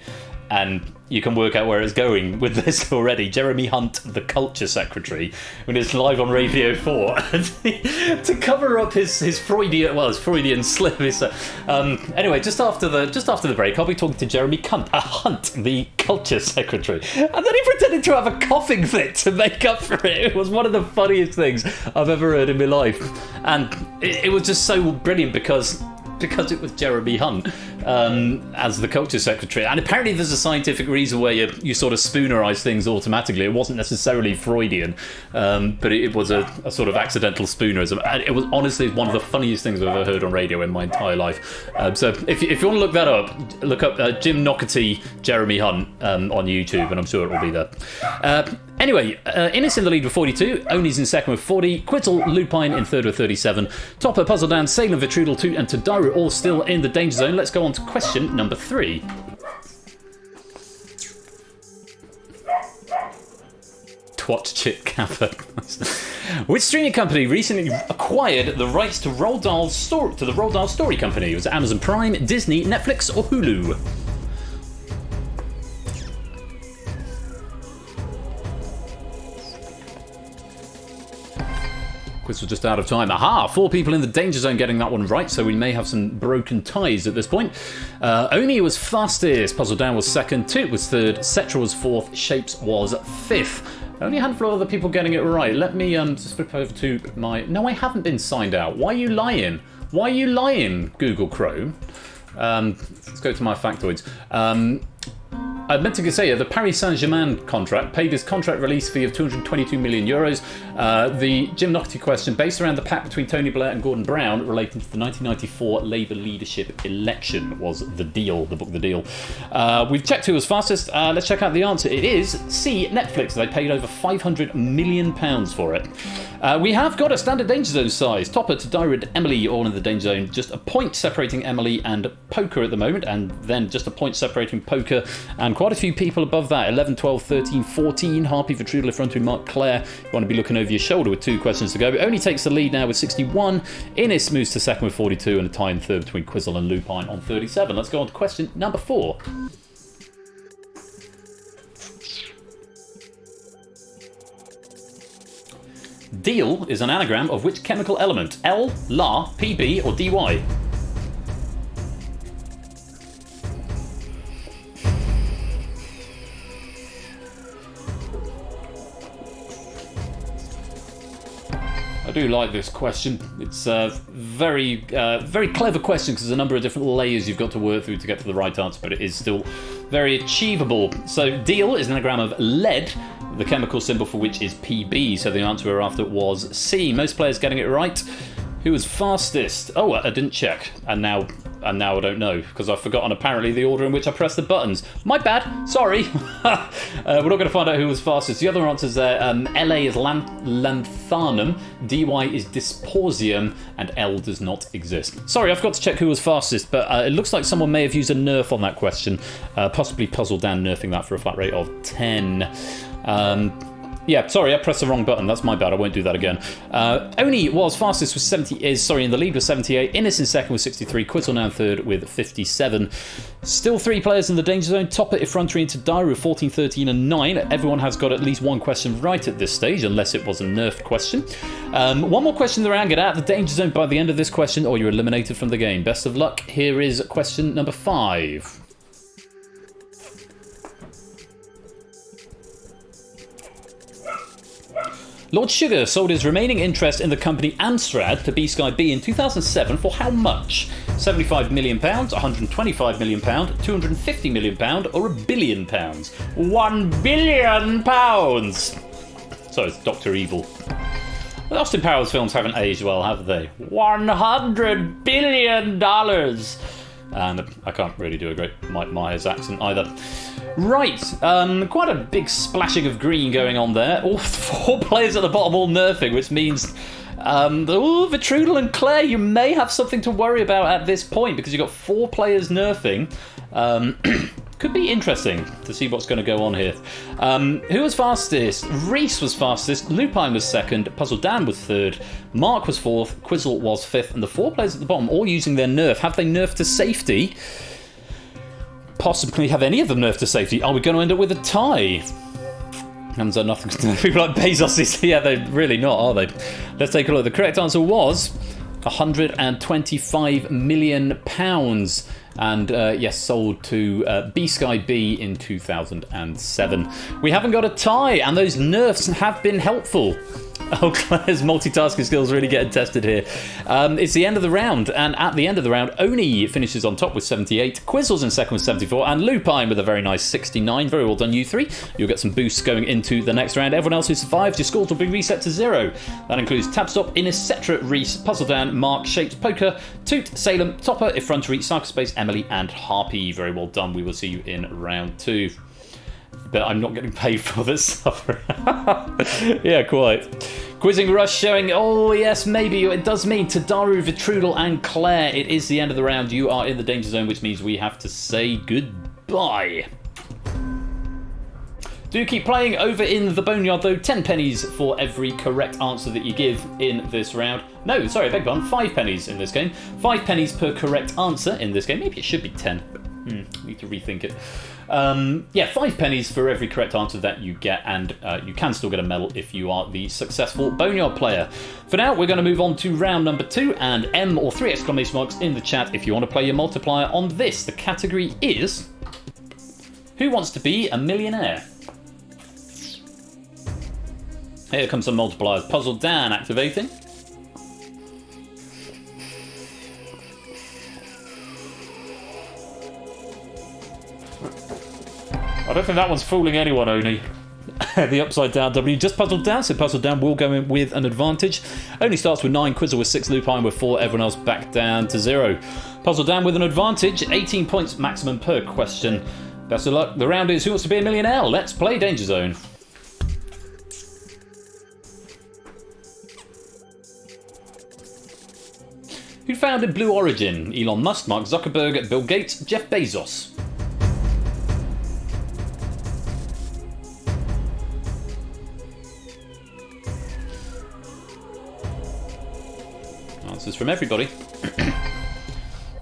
and you can work out where it's going with this already. Jeremy Hunt, the Culture Secretary, when it's live on Radio 4, to cover up his Freudian slip. Anyway, just after the break, I'll be talking to Jeremy Hunt, the Culture Secretary, and then he pretended to have a coughing fit to make up for it. It was one of the funniest things I've ever heard in my life, and it was just so brilliant because it was Jeremy Hunt as the Culture Secretary. And apparently there's a scientific reason where you sort of spoonerise things automatically. It wasn't necessarily Freudian, but it was a sort of accidental spoonerism. And it was honestly one of the funniest things I've ever heard on radio in my entire life. So if you want to look that up, look up Jim Knockerty, Jeremy Hunt on YouTube, and I'm sure it will be there. Anyway, Innes in the lead with 42, Oni's in second with 40, Quizzle, Lupine in third with 37, Topper, Puzzle Dan, Salem, Vitrudel, Toot and Tadaru all still in the danger zone. Let's go on to question number 3. Twat Chit Kappa. Which streaming company recently acquired the rights to the Roald Dahl Story Company? Was it Amazon Prime, Disney, Netflix or Hulu? Quiz was just out of time. Aha! 4 people in the danger zone getting that one right, so we may have some broken ties at this point. Oni was fastest, Puzzle Down was second, Toot was third, Cetra was fourth, Shapes was fifth. Only a handful of other people getting it right. Let me just flip over to my... No, I haven't been signed out. Why are you lying? Why are you lying, Google Chrome? Let's go to my factoids. I meant to say, the Paris Saint-Germain contract paid his contract release fee of €222 million. The Jim Knockerty question, based around the pact between Tony Blair and Gordon Brown relating to the 1994 Labour leadership election, was the deal, the book The Deal. We've checked who was fastest. Let's check out the answer. It is C, Netflix. They paid over £500 million for it. We have got a standard danger zone size. Topper, Tadaru and Emily all in the danger zone. Just a point separating Emily and Poker at the moment, and then just a point separating Poker and quite a few people above that. 11, 12, 13, 14. Harpy for Trudel, Effrontery, Mark Clare. You want to be looking over your shoulder with 2 questions to go. It only takes the lead now with 61. Innes moves to second with 42, and a tie in third between Quizzle and Lupine on 37. Let's go on to question number 4. Deal is an anagram of which chemical element? L, La, PB or DY? I do like this question. It's a very clever question because there's a number of different layers you've got to work through to get to the right answer, but it is still very achievable. So deal is an anagram of lead, the chemical symbol for which is PB, so the answer we're after was C. Most players getting it right. Who was fastest? Oh, I didn't check, and now I don't know because I've forgotten apparently the order in which I pressed the buttons. My bad. Sorry. We're not going to find out who was fastest. The other answers there: LA is lanthanum, DY is dysprosium, and L does not exist. Sorry, I forgot to check who was fastest, but it looks like someone may have used a nerf on that question. Possibly Puzzle Dan nerfing that for a flat rate of 10. Yeah, sorry, I pressed the wrong button. That's my bad. I won't do that again. Oni was fastest with 70. In the lead with 78. Innes in second with 63. Quizzle now in third with 57. Still 3 players in the danger zone. Topper, Effrontery, and Tadaru with 14, 13, and 9. Everyone has got at least one question right at this stage, unless it was a nerfed question. One more question around. Get out of the danger zone by the end of this question, or you're eliminated from the game. Best of luck. Here is question number 5. Lord Sugar sold his remaining interest in the company Amstrad to B-Sky B in 2007 for how much? £75 million, £125 million, £250 million, or £1 billion? £1 billion! Sorry, it's Dr. Evil. The Austin Powers films haven't aged well, have they? $100 billion! And I can't really do a great Mike Myers accent either. Right, quite a big splashing of green going on there. All 4 players at the bottom all nerfing, which means Vitrudel and Claire, you may have something to worry about at this point because you've got 4 players nerfing. Could be interesting to see what's going to go on here. Who was fastest? Reese was fastest, Lupine was second, Puzzle Dan was third, Mark was fourth, Quizzle was fifth, and the 4 players at the bottom all using their nerf. Have they nerfed to safety? possibly have any of them nerfed to safety? Are we going to end up with a tie? Hands are nothing to do. People like Bezos, yeah, they're really not, are they? Let's take a look. The correct answer was £125 million. And yes, sold to B-Sky B in 2007. We haven't got a tie, and those nerfs have been helpful. Oh, Claire's multitasking skills really getting tested here. It's the end of the round, and at the end of the round, Oni finishes on top with 78, Quizzles in second with 74, and Lupine with a very nice 69. Very well done, you three. You'll get some boosts going into the next round. Everyone else who survives, your scores will be reset to 0. That includes Tabstop, Inesetra, Reese, Puzzle Dan, Mark, Shapes, Poker, Toot, Salem, Topper, Effrontery, Cyberspace, Emily, and Harpy. Very well done. We will see you in round 2. But I'm not getting paid for this stuff. Yeah, quite. Quizzing Rush showing, oh yes, maybe it does mean Tadaru, Vitrudel, and Claire. It is the end of the round. You are in the danger zone, which means we have to say goodbye. Do keep playing over in the Boneyard, though. 10 pennies for every correct answer that you give in this round. No, sorry, I beg your pardon. 5 pennies in this game. 5 pennies per correct answer in this game. Maybe it should be 10. Need to rethink it. Yeah, 5 pennies for every correct answer that you get, and you can still get a medal if you are the successful Boneyard player. For now, we're going to move on to round number 2, and M or 3 exclamation marks in the chat if you want to play your multiplier on this. The category is Who Wants to Be a Millionaire? Here comes some multipliers. Puzzle Dan activating. I don't think that one's fooling anyone, Oni. The upside down W. Just Puzzle Down, so Puzzle Down will go in with an advantage. Only starts with 9, Quizzle with 6, Lupine with 4, everyone else back down to 0. Puzzle Down with an advantage, 18 points maximum per question. Best of luck. The round is Who Wants to Be a Millionaire? Let's play Danger Zone. Who founded Blue Origin? Elon Musk, Mark Zuckerberg, Bill Gates, Jeff Bezos. Answers from everybody.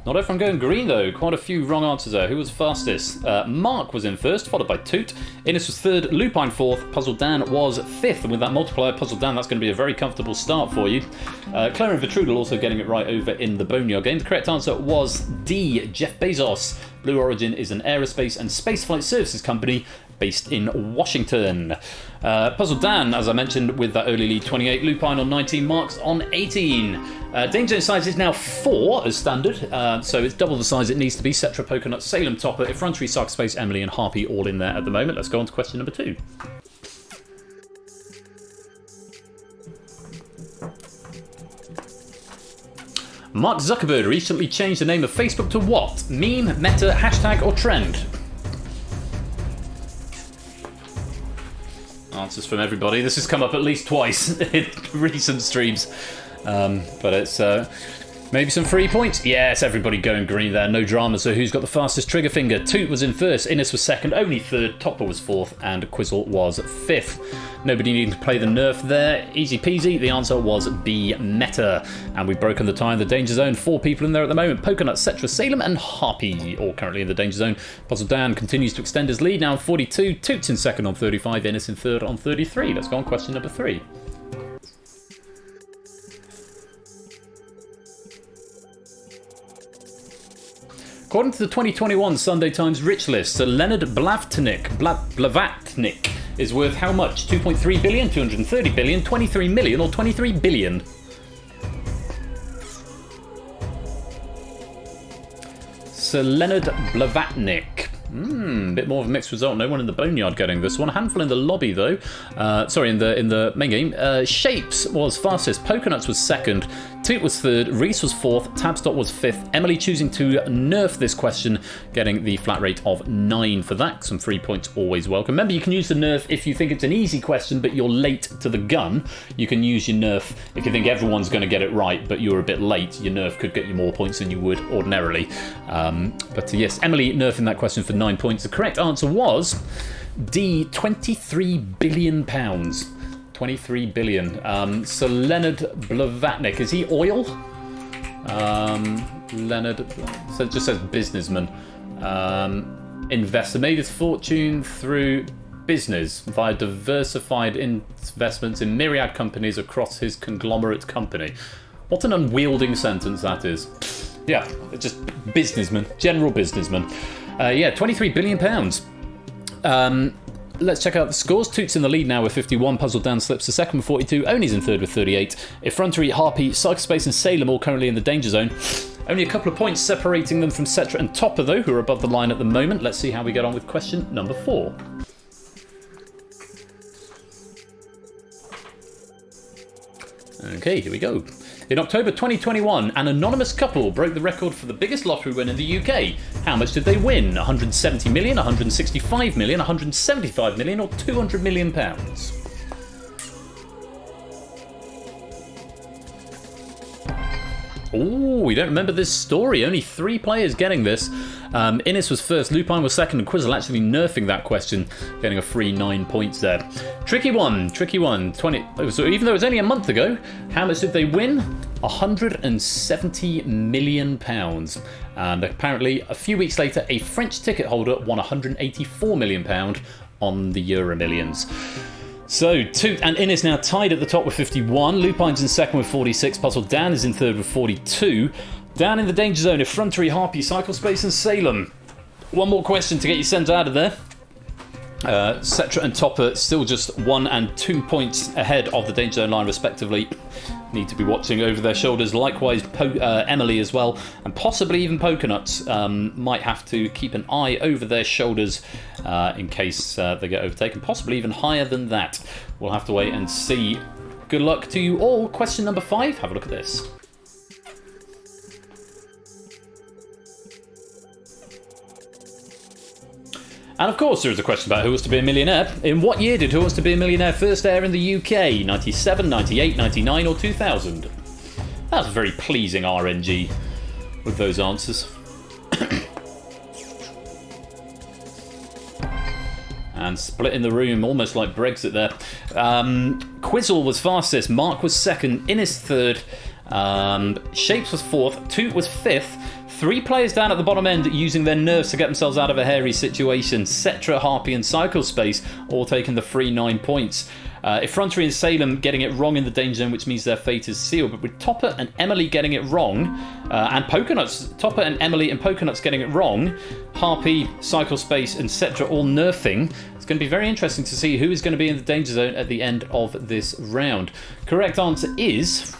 Not everyone going green though. Quite a few wrong answers there. Who was fastest? Mark was in first, followed by Toot. Innes was third, Lupine fourth, Puzzle Dan was fifth. And with that multiplier, Puzzle Dan, that's going to be a very comfortable start for you. Claire and Vitrudel also getting it right over in the Boneyard game. The correct answer was D, Jeff Bezos. Blue Origin is an aerospace and spaceflight services company based in Washington. Puzzle Dan, as I mentioned, with that early lead, 28. Lupine on 19, Marks on 18. Danger Zone size is now 4 as standard, so it's double the size it needs to be. Cetra, Poker, Salem, Topper, Effrontery, Cyberspace, Emily, and Harpy all in there at the moment. Let's go on to question number 2. Mark Zuckerberg recently changed the name of Facebook to what? Meme, meta, hashtag, or trend? Answers from everybody. This has come up at least twice in recent streams. But it's maybe some free points. Yes, everybody going green there. No drama. So who's got the fastest trigger finger? Toot was in first. Innes was second. Only third. Topper was fourth. And Quizzle was fifth. Nobody needing to play the nerf there. Easy peasy. The answer was B, meta. And we've broken the tie in the danger zone. 4 people in there at the moment. Poker, Cetra, Salem, and Harpy all currently in the danger zone. Puzzle Dan continues to extend his lead now on 42. Toot's in second on 35. Innes in third on 33. Let's go on question number 3. According to the 2021 Sunday Times Rich List, Sir Leonard Blavatnik is worth how much? 2.3 billion, 230 billion, 23 million, or 23 billion? Sir Leonard Blavatnik. A bit more of a mixed result. No one in the Boneyard getting this one. A handful in the lobby though. Sorry, in the main game. Shapes was fastest. Pokernuts was second. Toot was third. Reese was fourth. Tabstop was fifth. Emily choosing to nerf this question, getting the flat rate of 9 for that. Some free points always welcome. Remember, you can use the nerf if you think it's an easy question, but you're late to the gun. You can use your nerf if you think everyone's going to get it right, but you're a bit late. Your nerf could get you more points than you would ordinarily. But yes, Emily nerfing that question for 9 points. The correct answer was D, £23 billion. 23 billion. So Leonard Blavatnik, is he oil? Leonard, so it just says businessman. investor, made his fortune through business via diversified investments in myriad companies across his conglomerate company. What an unwielding sentence that is. Yeah, just businessman, general businessman. Yeah, £23 billion. Let's check out the scores. Toot's in the lead now with 51. Puzzle Dan slips to second with 42. Oni's in third with 38. Effrontery, Harpy, Psychospace and Salem all currently in the danger zone. Only a couple of points separating them from Cetra and Topper, though, who are above the line at the moment. Let's see how we get on with question number 4. Okay, here we go. In October 2021, an anonymous couple broke the record for the biggest lottery win in the UK. How much did they win? 170 million, 165 million, 175 million, or 200 million pounds? Oh, we don't remember this story. Only 3 players getting this. Innes was first, Lupine was second, and Quizzle actually nerfing that question, getting a free 9 points there. Tricky one. 20. So even though it was only a month ago, how much did they win? 170 million pounds. And apparently, a few weeks later, a French ticket holder won 184 million pound on the Euro Millions. So, Toot and Innes now tied at the top with 51. Lupine's in second with 46. Puzzle Dan is in third with 42. Down in the danger zone, Effrontery, Harpy, Cyclespace and Salem. One more question to get you sent out of there. Cetra and Topper still just 1 and 2 points ahead of the danger zone line respectively. Need to be watching over their shoulders. Likewise, Emily as well, and possibly even Pokernuts might have to keep an eye over their shoulders in case they get overtaken. Possibly even higher than that. We'll have to wait and see. Good luck to you all. Question number 5. Have a look at this. And of course there is a question about Who Wants to Be a Millionaire. In what year did Who Wants to Be a Millionaire first air in the UK? 97, 98, 99 or 2000? That's very pleasing RNG with those answers. And split in the room, almost like Brexit there. Quizzle was fastest, Mark was second, Innes third, Shapes was fourth, Toot was fifth. 3 players down at the bottom end using their nerves to get themselves out of a hairy situation. Cetra, Harpy and Cyclespace all taking the free 9 points. Effrontery and Salem getting it wrong in the danger zone, which means their fate is sealed. But with Topper and Emily getting it wrong, and Pokernuts, Topper and Emily and Pokernuts getting it wrong, Harpy, Cyclespace and Cetra all nerfing, it's going to be very interesting to see who is going to be in the danger zone at the end of this round. Correct answer is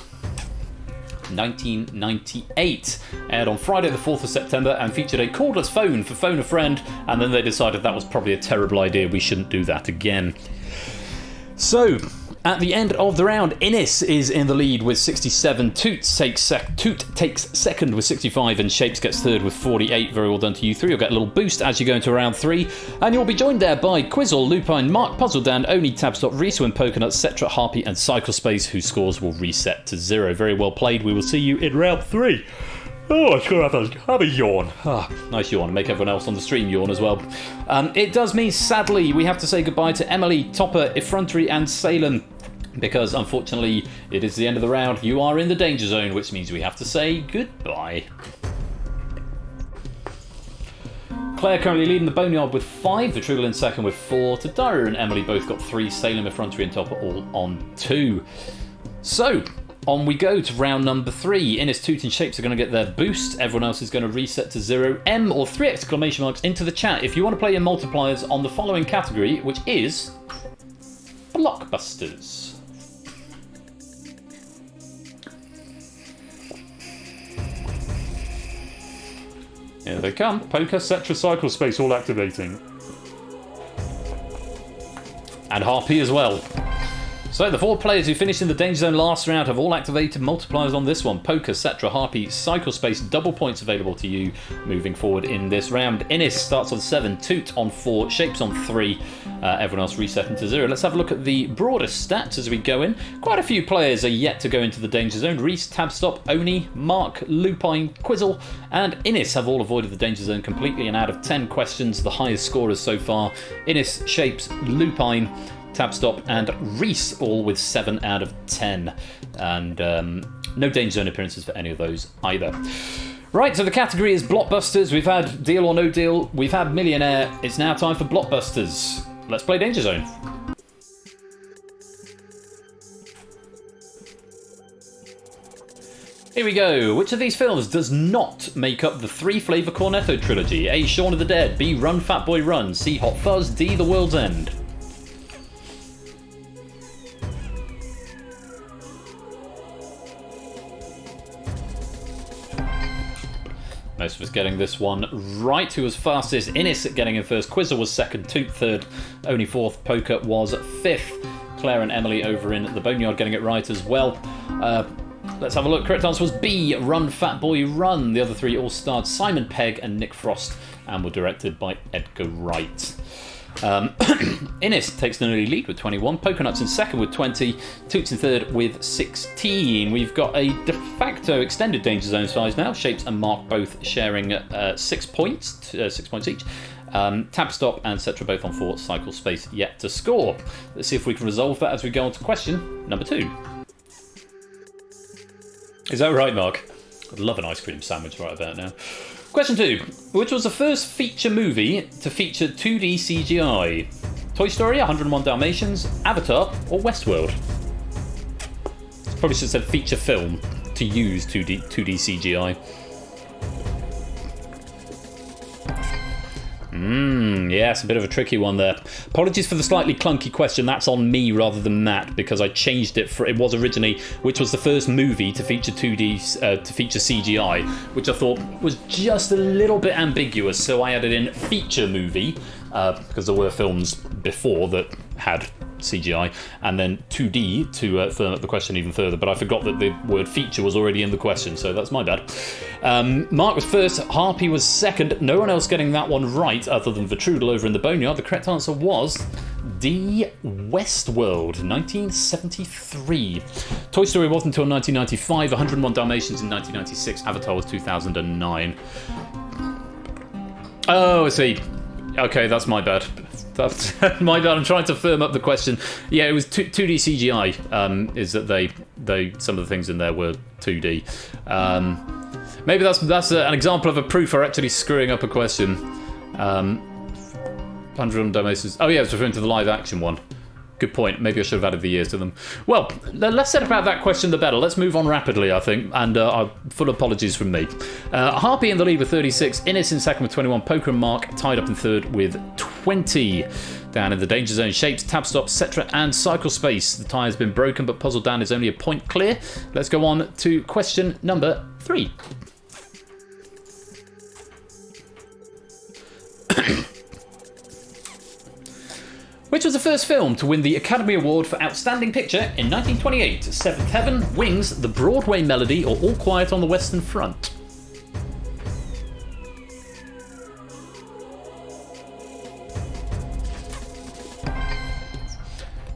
1998. Aired on Friday the 4th of September and featured a cordless phone for Phone a Friend, and then they decided that was probably a terrible idea, we shouldn't do that again. So, at the end of the round, Innes is in the lead with 67. Toot takes second with 65, and Shapes gets third with 48. Very well done to you 3. You'll get a little boost as you go into round 3, and you'll be joined there by Quizzle, Lupine, Mark, Puzzle Dan, Oni, Tabstop, Risu and Pokernuts, Cetra, Harpy and Cyclespace, whose scores will reset to 0. Very well played. We will see you in round 3. Oh, I should have a yawn. Nice yawn. Make everyone else on the stream yawn as well. It does mean, sadly, we have to say goodbye to Emily, Topper, Effrontery and Salem, because unfortunately it is the end of the round. You are in the danger zone, which means we have to say goodbye. Claire currently leading the Boneyard with 5, Vitrugal in second with 4, Tadara and Emily both got 3, Salem, Effrontery and Topper all on 2. So, on we go to round number 3. Innes, Toot and Shapes are going to get their boost. Everyone else is going to reset to 0. M or 3 exclamation marks into the chat if you want to play your multipliers on the following category, which is blockbusters. Here they come. Poker, Cetra, Cyclespace all activating. And Harpy as well. So the 4 players who finished in the danger zone last round have all activated multipliers on this one. Poker, Cetra, Harpy, Cyclespace, double points available to you moving forward in this round. Innes starts on 7, Toot on 4, Shapes on 3, everyone else resetting to 0. Let's have a look at the broader stats as we go in. Quite a few players are yet to go into the danger zone. Reese, Tabstop, Oni, Mark, Lupine, Quizzle and Innes have all avoided the danger zone completely, and out of 10 questions, the highest scorers so far, Innes, Shapes, Lupine, Tabstop and Reese, all with 7 out of 10. And no danger zone appearances for any of those either. Right, so the category is blockbusters. We've had Deal or No Deal. We've had Millionaire. It's now time for blockbusters. Let's play Danger Zone. Here we go. Which of these films does not make up the three Flavor Cornetto trilogy? A. Shaun of the Dead. B. Run Fat Boy Run. C. Hot Fuzz. D. The World's End. Most of us getting this one right. Who was fastest? Innes getting in first. Quizzer was second. Toot third. Only fourth. Poker was fifth. Claire and Emily over in the Boneyard getting it right as well. Let's have a look. Correct answer was B. Run Fat Boy Run. The other three all starred Simon Pegg and Nick Frost and were directed by Edgar Wright. Innes takes an early lead with 21. Pokernuts in second with 20. Toots in third with 16. We've got a de facto extended Danger Zone size now. Shapes and Mark both sharing 6 points, 6 points each. Tab Stop and Cetra both on 4. Cycle Space yet to score. Let's see if we can resolve that as we go on to question number 2. Is that right, Mark? I'd love an ice cream sandwich right about now. Question 2. Which was the first feature movie to feature 2D CGI? Toy Story, 101 Dalmatians, Avatar, or Westworld? Probably should have said feature film to use 2D CGI. Yeah, it's a bit of a tricky one there. Apologies for the slightly clunky question. That's on me rather than Matt because I changed it. It was originally which was the first movie to feature 2D to feature CGI, which I thought was just a little bit ambiguous. So I added in feature movie because there were films before that had CGI, and then 2D to firm up the question even further, but I forgot that the word feature was already in the question, so that's my bad. Mark was first, Harpy was second, no one else getting that one right other than Vertrudel over in the Boneyard. The correct answer was D. Westworld, 1973. Toy Story wasn't until 1995, 101 Dalmatians in 1996, Avatar was 2009. Oh, I see. Okay, that's my bad. That's my bad. I'm trying to firm up the question. Yeah, it was 2D CGI. Is that they some of the things in there were 2D. Maybe that's an example of a proof for actually screwing up a question. 100 Dalmatians. Oh yeah, I was referring to the live action one. Good point. Maybe I should have added the years to them. Well, less said about that question, the better. Let's move on rapidly, I think, and full apologies from me. Harpy in the lead with 36, Innes in second with 21, Poker and Mark tied up in third with 20. Down in the Danger Zone, Shapes, Tab Stop, Cetra, and Cycle Space. The tie has been broken, but Puzzle Dan is only a point clear. Let's go on to question number 3. Which was the first film to win the Academy Award for Outstanding Picture in 1928? Seventh Heaven, Wings, The Broadway Melody, or All Quiet on the Western Front?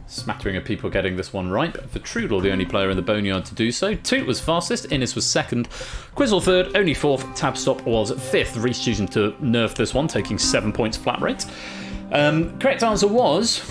Smattering of people getting this one right. Vertrudel, the only player in the Boneyard to do so. Toot was fastest, Innes was second, Quizzle third, only fourth, Tab Stop was fifth. Reece choosing to nerf this one, taking 7 points flat rate. Correct answer was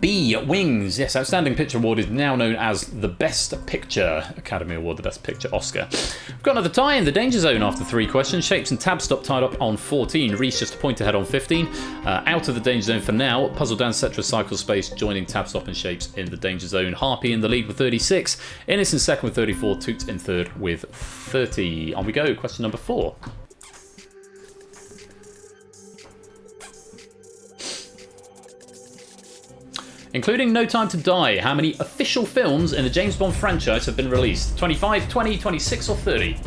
B, Wings. Yes, Outstanding Picture Award is now known as the Best Picture Academy Award, the Best Picture Oscar. We've got another tie in the Danger Zone after 3 questions. Shapes and Tab Stop tied up on 14. Reece just a point ahead on 15. Out of the Danger Zone for now. Puzzle Dan, Cetra, Cycle Space joining Tab Stop and Shapes in the Danger Zone. Harpy in the lead with 36. Innes in second with 34. Toots in third with 30. On we go. Question number 4. Including No Time to Die, how many official films in the James Bond franchise have been released? 25, 20, 26 or 30?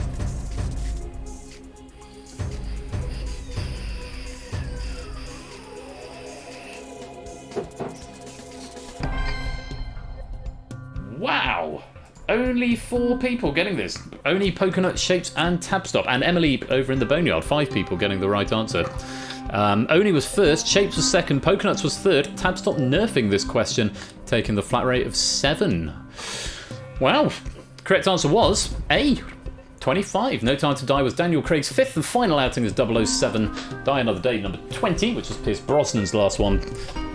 Wow! Only 4 people getting this. Only Pokernuts, Shapes and Tab Stop. And Emily over in the Boneyard, 5 people getting the right answer. Oni was first, Shapes was second, Pokernuts was third, Tab Stop nerfing this question, taking the flat rate of 7. Wow. Correct answer was A, 25. No Time to Die was Daniel Craig's 5th and final outing as 007. Die Another Day, number 20, which was Pierce Brosnan's last one.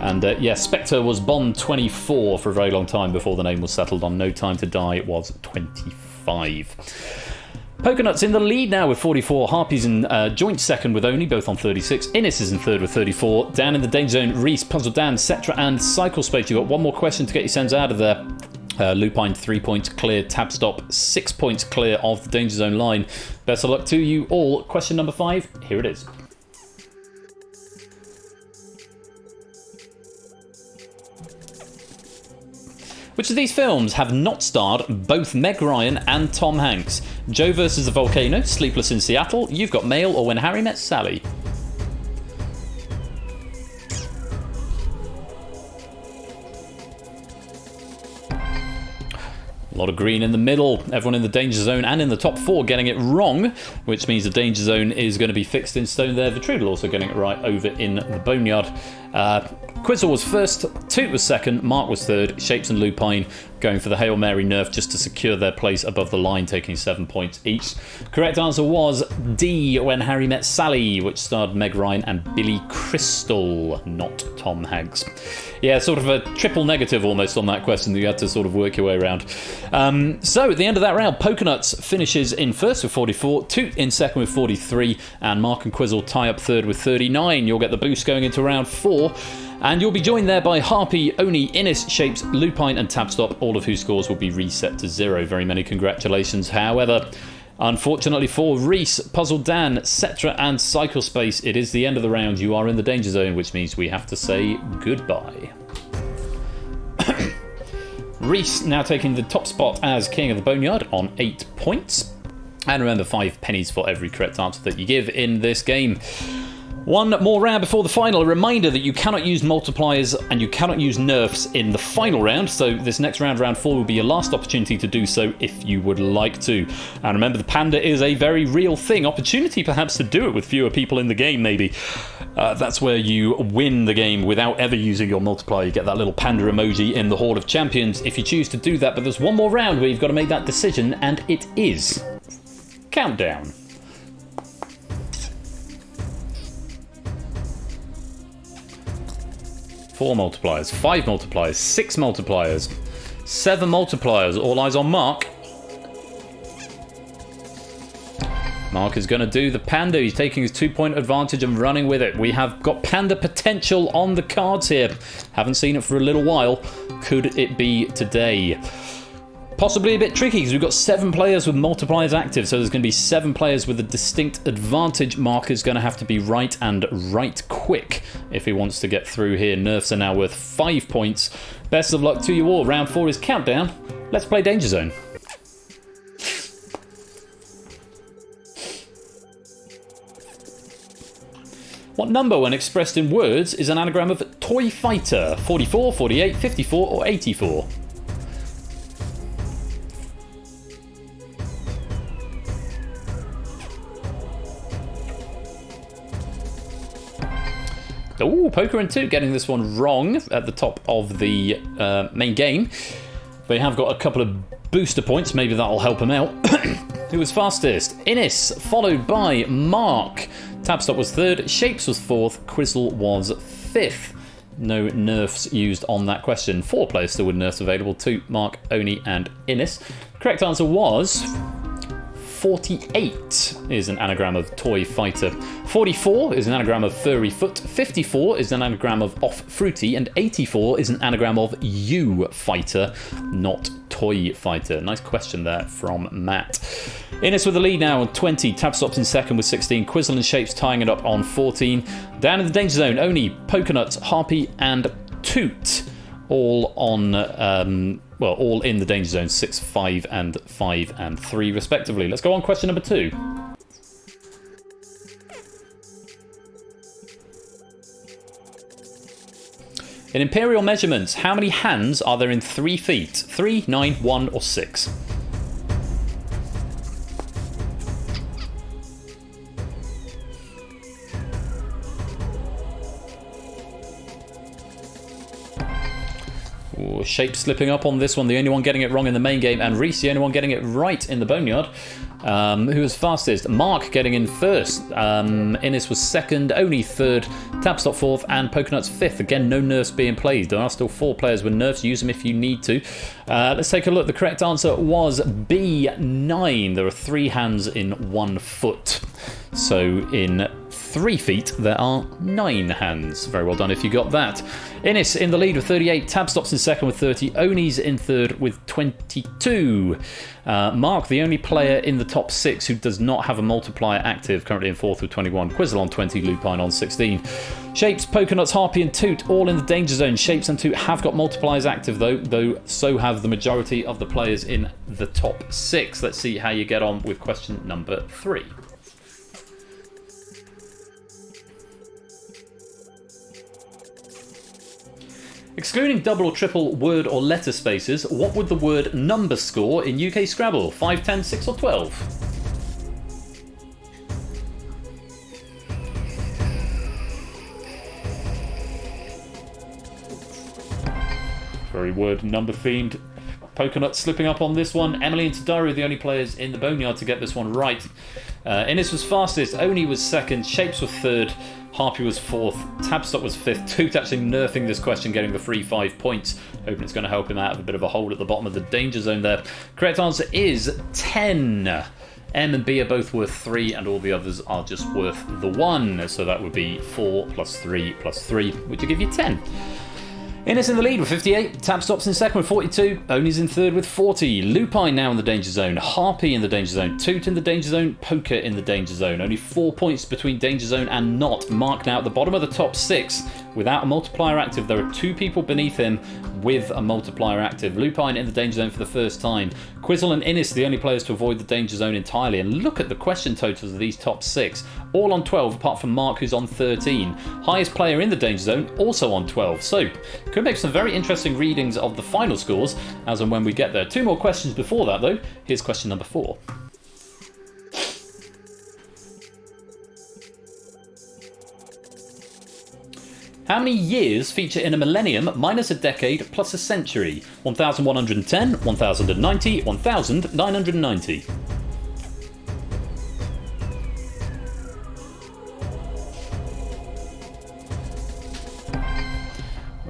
And Spectre was Bond 24 for a very long time before the name was settled on No Time to Die. It was 25. Pokernuts in the lead now with 44. Harpy's in joint second with Oni, both on 36. Innis is in third with 34. Down in the danger zone, Reese, Puzzle Dan, Cetra, and Cycle Space. You've got one more question to get your sends out of there. Lupine 3 points clear, Tab Stop 6 points clear of the danger zone line. Best of luck to you all. Question number 5, here it is. Which of these films have not starred both Meg Ryan and Tom Hanks? Joe versus the Volcano, Sleepless in Seattle, You've Got Mail, or When Harry Met Sally? A lot of green in the middle. Everyone in the danger zone and in the top 4 getting it wrong, which means the danger zone is going to be fixed in stone there. Vitrudal also getting it right over in the boneyard. Quizzle was first, Toot was second, Mark was third, Shapes and Lupine going for the Hail Mary nerf just to secure their place above the line, taking 7 points each. Correct answer was D, When Harry Met Sally, which starred Meg Ryan and Billy Crystal, not Tom Hanks. Yeah, sort of a triple negative almost on that question that you had to sort of work your way around. So at the end of that round, Pokernuts finishes in first with 44, Toot in second with 43, and Mark and Quizzle tie up third with 39. You'll get the boost going into round 4. And you'll be joined there by Harpy, Oni, Innis, Shapes, Lupine, and Tabstop, all of whose scores will be reset to 0. Very many congratulations. However, unfortunately for Reese, Puzzle Dan, Cetra, and Cycle Space, it is the end of the round. You are in the danger zone, which means we have to say goodbye. Reese now taking the top spot as King of the Boneyard on 8 points. And remember, 5 pennies for every correct answer that you give in this game. One more round before the final. A reminder that you cannot use multipliers and you cannot use nerfs in the final round. So this next round, round 4, will be your last opportunity to do so if you would like to. And remember, the panda is a very real thing. Opportunity perhaps to do it with fewer people in the game, maybe. That's where you win the game without ever using your multiplier. You get that little panda emoji in the Hall of Champions if you choose to do that. But there's one more round where you've got to make that decision, and it is Countdown. Four multipliers, 5 multipliers, 6 multipliers, 7 multipliers. All eyes on Mark. Mark is going to do the panda. He's taking his 2-point advantage and running with it. We have got panda potential on the cards here. Haven't seen it for a little while. Could it be today? Possibly a bit tricky because we've got 7 players with multipliers active, so there's going to be 7 players with a distinct advantage. Mark is going to have to be right and right quick if he wants to get through here. Nerfs are now worth 5 points. Best of luck to you all. Round 4 is Countdown. Let's play Danger Zone. What number, when expressed in words, is an anagram of Toy Fighter? 44, 48, 54, or 84? Oh, Poker and Toot getting this one wrong at the top of the main game. They have got a couple of booster points. Maybe that'll help them out. Who was fastest? Innis, followed by Mark. Tabstop was 3rd. Shapes was 4th. Quizzle was 5th. No nerfs used on that question. 4 players still with nerfs available. Toot, Mark, Oni, and Innis. Correct answer was 48 is an anagram of Toy Fighter. 44 is an anagram of Furry Foot. 54 is an anagram of Off Fruity. And 84 is an anagram of You Fighter, not Toy Fighter. Nice question there from Matt. Innis with the lead now on 20. Tabstop's in second with 16. Quizzle and Shapes tying it up on 14. Down in the danger zone, Oni, Pokernuts, Harpy, and Toot. All on, all in the danger zone, 6, 5, and 5, and 3, respectively. Let's go on question number 2. In imperial measurements, how many hands are there in 3 feet? 3, 9, 1, or 6? Shape slipping up on this one. The only one getting it wrong in the main game, and Reese the only one getting it right in the boneyard. Who was fastest? Mark getting in first. Innes was second, Oni third, Tabstop fourth, and Pokenuts fifth. Again, no nerfs being played. There are still 4 players with nerfs. Use them if you need to. Let's take a look. The correct answer was B9. There are 3 hands in 1 foot. So in 3 feet, there are 9 hands. Very well done if you got that. Innes in the lead with 38, Tabstop's in second with 30, Oni's in third with 22. Mark, the only player in the top 6 who does not have a multiplier active, currently in fourth with 21, Quizzle on 20, Lupine on 16. Shapes, Pokenuts, Harpy and Toot all in the danger zone. Shapes and Toot have got multipliers active though so have the majority of the players in the top 6. Let's see how you get on with question number 3. Excluding double or triple word or letter spaces, what would the word number score in UK Scrabble? 5, 10, 6 or 12? Very word number themed. Pokenut slipping up on this one. Emily and Tadari are the only players in the boneyard to get this one right. Innes was fastest, Oni was second, Shapes was third, Harpy was fourth, Tabstop was fifth. Toot actually nerfing this question, getting the free 5 points. Hoping it's going to help him out of a bit of a hole at the bottom of the danger zone there. Correct answer is 10. M and B are both worth 3, and all the others are just worth the 1. So that would be 4 plus 3 plus 3, which would give you 10. Innes in the lead with 58, Tabstop's in second with 42, Oni's in third with 40, Lupine now in the danger zone, Harpy in the danger zone, Toot in the danger zone, Poker in the danger zone. Only 4 points between danger zone and not. Mark now at the bottom of the top 6 without a multiplier active. There are 2 people beneath him with a multiplier active. Lupine in the danger zone for the first time. Quizzle and Innes the only players to avoid the danger zone entirely. And look at the question totals of these top 6. All on 12 apart from Mark, who's on 13. Highest player in the danger zone also on 12. So could make some very interesting readings of the final scores as and when we get there. 2 more questions before that though. Here's question number 4. How many years feature in a millennium minus a decade plus a century? 1110, 1090, 1990.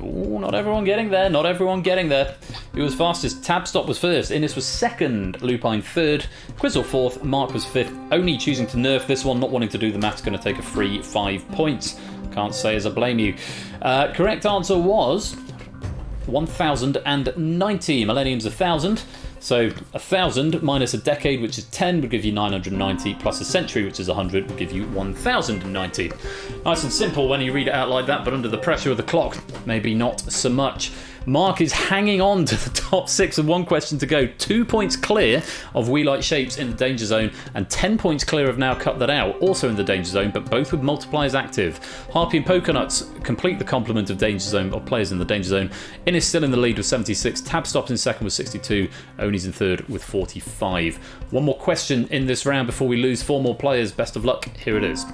Ooh, not everyone getting there, not everyone getting there. Who was fastest? Tabstop was first, Innes was second, Lupine third, Quizzle fourth, Mark was fifth. Only choosing to nerf this one, not wanting to do the maths, going to take a free 5 points. Can't say as I blame you. Correct answer was 1090. Millennium's 1000. So 1000 minus a decade, which is 10, would give you 990, plus a century, which is 100, would give you 1090. Nice and simple when you read it out like that, but under the pressure of the clock, maybe not so much. Mark is hanging on to the top 6 with 1 question to go. 2 points clear of We Like Shapes in the danger zone, and 10 points clear of Now Cut That Out, also in the danger zone, but both with multipliers active. Harpy and Pokenuts complete the complement of danger zone, or players in the danger zone. Innes still in the lead with 76, Tabstop's in second with 62, Oni's in third with 45. 1 more question in this round before we lose 4 more players. Best of luck. Here it is.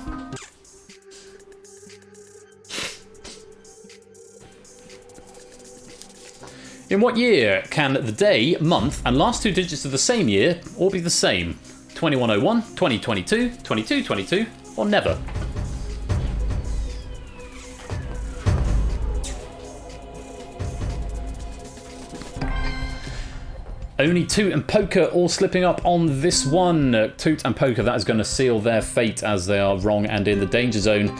In what year can the day, month, and last 2 digits of the same year all be the same? 2101, 2022, 2222, or never? Only Toot and Poker all slipping up on this one. Toot and Poker, that is going to seal their fate as they are wrong and in the danger zone.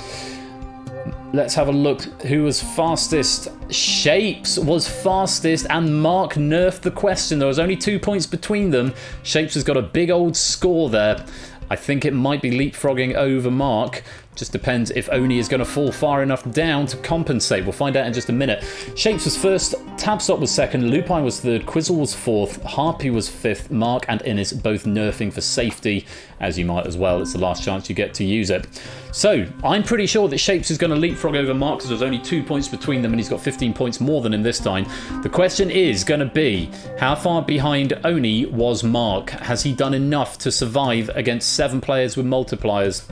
Let's have a look who was fastest. Shapes was fastest, and Mark nerfed the question. There was only 2 points between them. Shapes has got a big old score there. I think it might be leapfrogging over Mark. Just depends if Oni is going to fall far enough down to compensate. We'll find out in just a minute. Shapes was first, Tabstop was second, Lupine was third, Quizzle was fourth, Harpy was fifth, Mark and Innes both nerfing for safety, as you might as well. It's the last chance you get to use it. So, I'm pretty sure that Shapes is going to leapfrog over Mark because there's only 2 points between them and he's got 15 points more than him this time. The question is going to be, how far behind Oni was Mark? Has he done enough to survive against 7 players with multipliers?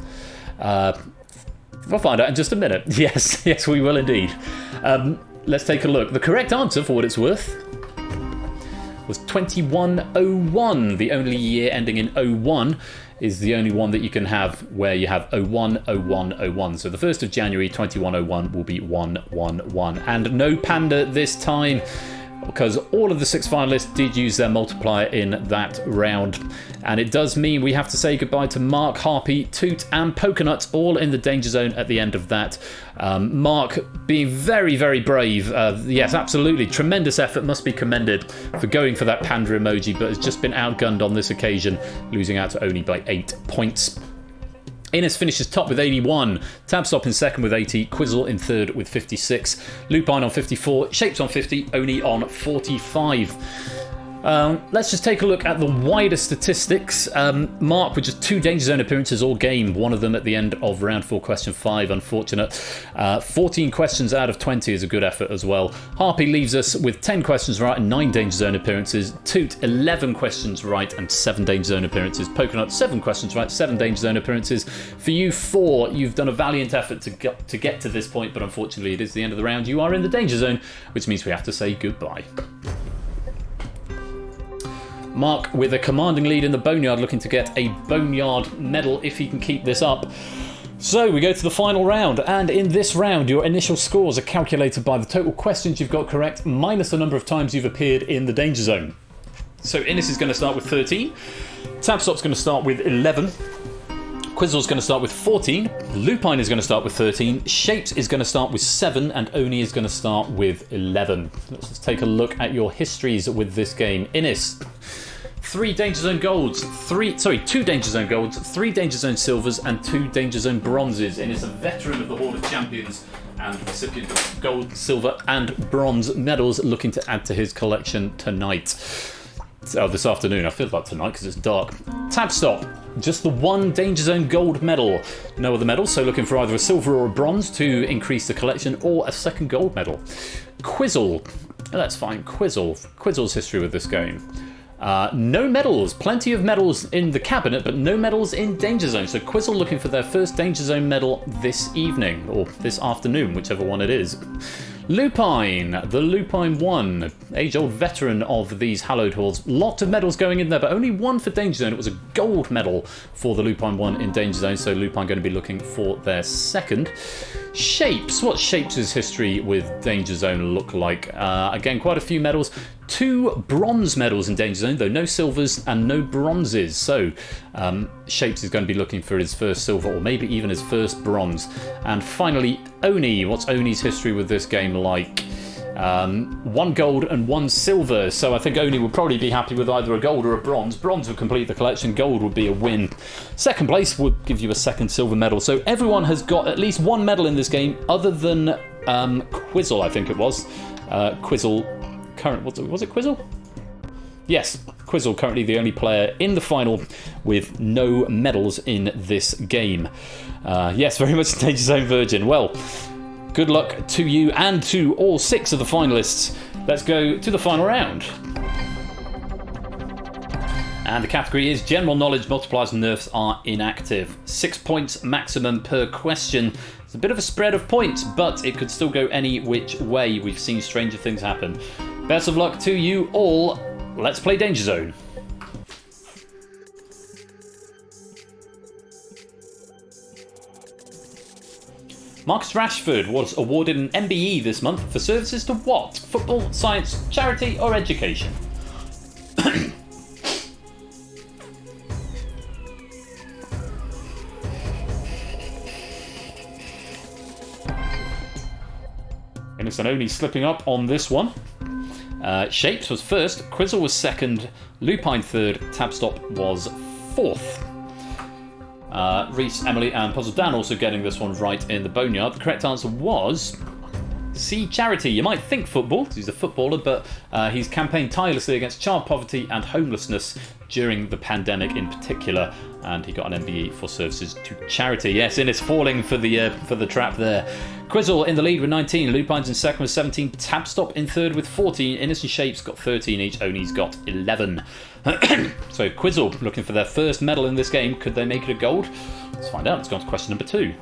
We'll find out in just a minute. Yes, we will indeed. Let's take a look. The correct answer, for what it's worth, was 2101. The only year ending in 01 is the only one that you can have where you have 01, 01, 01. So the 1st of January 2101 will be 111. And no panda this time, because all of the 6 finalists did use their multiplier in that round. And it does mean we have to say goodbye to Mark, Harpy, Toot and Pokenut, all in the danger zone at the end of that. Mark being very, very brave. Yes, absolutely. Tremendous effort, must be commended for going for that panda emoji, but has just been outgunned on this occasion, losing out to Oni by 8 points. Innes finishes top with 81, Tabstop in second with 80, Quizzle in third with 56, Lupine on 54, Shapes on 50, Oni on 45. Let's just take a look at the wider statistics. Mark with just 2 Danger Zone appearances all game, one of them at the end of round 4, question 5, unfortunate. 14 questions out of 20 is a good effort as well. Harpy leaves us with 10 questions right and 9 Danger Zone appearances. Toot, 11 questions right and 7 Danger Zone appearances. Pokenut, 7 questions right, 7 Danger Zone appearances. For you 4, you've done a valiant effort to get to this point, but unfortunately it is the end of the round. You are in the Danger Zone, which means we have to say goodbye. Mark with a commanding lead in the Boneyard, looking to get a Boneyard medal if he can keep this up. So we go to the final round, and in this round your initial scores are calculated by the total questions you've got correct minus the number of times you've appeared in the Danger Zone. So Innes is going to start with 13, Tabstop's going to start with 11, Quizzle's going to start with 14, Lupine is going to start with 13, Shapes is going to start with 7, and Oni is going to start with 11. Let's just take a look at your histories with this game. Innes, 2 Danger Zone Golds, 3 Danger Zone Silvers, and 2 Danger Zone Bronzes. Innes, a veteran of the Hall of Champions and recipient of gold, silver, and bronze medals, looking to add to his collection tonight. Oh, this afternoon. I feel like tonight because it's dark. Tabstop, just the 1 Danger Zone Gold medal. No other medals, so looking for either a silver or a bronze to increase the collection, or a second gold medal. Quizzle, let's find Quizzle's history with this game. No medals, plenty of medals in the cabinet, but no medals in Danger Zone. So Quizzle looking for their first Danger Zone medal this evening, or this afternoon, whichever one it is. Lupine, the Lupine 1, age-old veteran of these hallowed halls. Lots of medals going in there, but only 1 for Danger Zone. It was a gold medal for the Lupine 1 in Danger Zone, so Lupine going to be looking for their second. Shapes, what's Shapes' history with Danger Zone look like? Again, quite a few medals. 2 bronze medals in Danger Zone, though no silvers and no bronzes. So Shapes is going to be looking for his first silver, or maybe even his first bronze. And finally, Oni. What's Oni's history with this game like? 1 gold and 1 silver. So I think Oni would probably be happy with either a gold or a bronze. Bronze would complete the collection. Gold would be a win. Second place would give you a second silver medal. So everyone has got at least 1 medal in this game, other than Quizzle, I think it was. Quizzle. Was it Quizzle? Yes, Quizzle currently the only player in the final with no medals in this game. Yes, very much Danger Zone virgin. Well, good luck to you and to all 6 of the finalists. Let's go to the final round. And the category is General Knowledge. Multipliers and nerfs are inactive. 6 points maximum per question. It's a bit of a spread of points, but it could still go any which way. We've seen stranger things happen. Best of luck to you all. Let's play Danger Zone. Marcus Rashford was awarded an MBE this month for services to what? Football, science, charity, or education? Innocent only slipping up on this one. Shapes was first, Quizzle was second, Lupine third, Tabstop was fourth. Reese, Emily, and Puzzle Dan also getting this one right in the Boneyard. The correct answer was C, charity. You might think football, he's a footballer, but he's campaigned tirelessly against child poverty and homelessness during the pandemic in particular, and he got an MBE for services to charity. Yes, Innes falling for the trap there. Quizzle in the lead with 19, Lupine's in second with 17, Tabstop in third with 14, Innes and Shapes got 13 each, Oni's got 11. So Quizzle looking for their first medal in this game. Could they make it a gold? Let's find out. Let's go on to question number 2.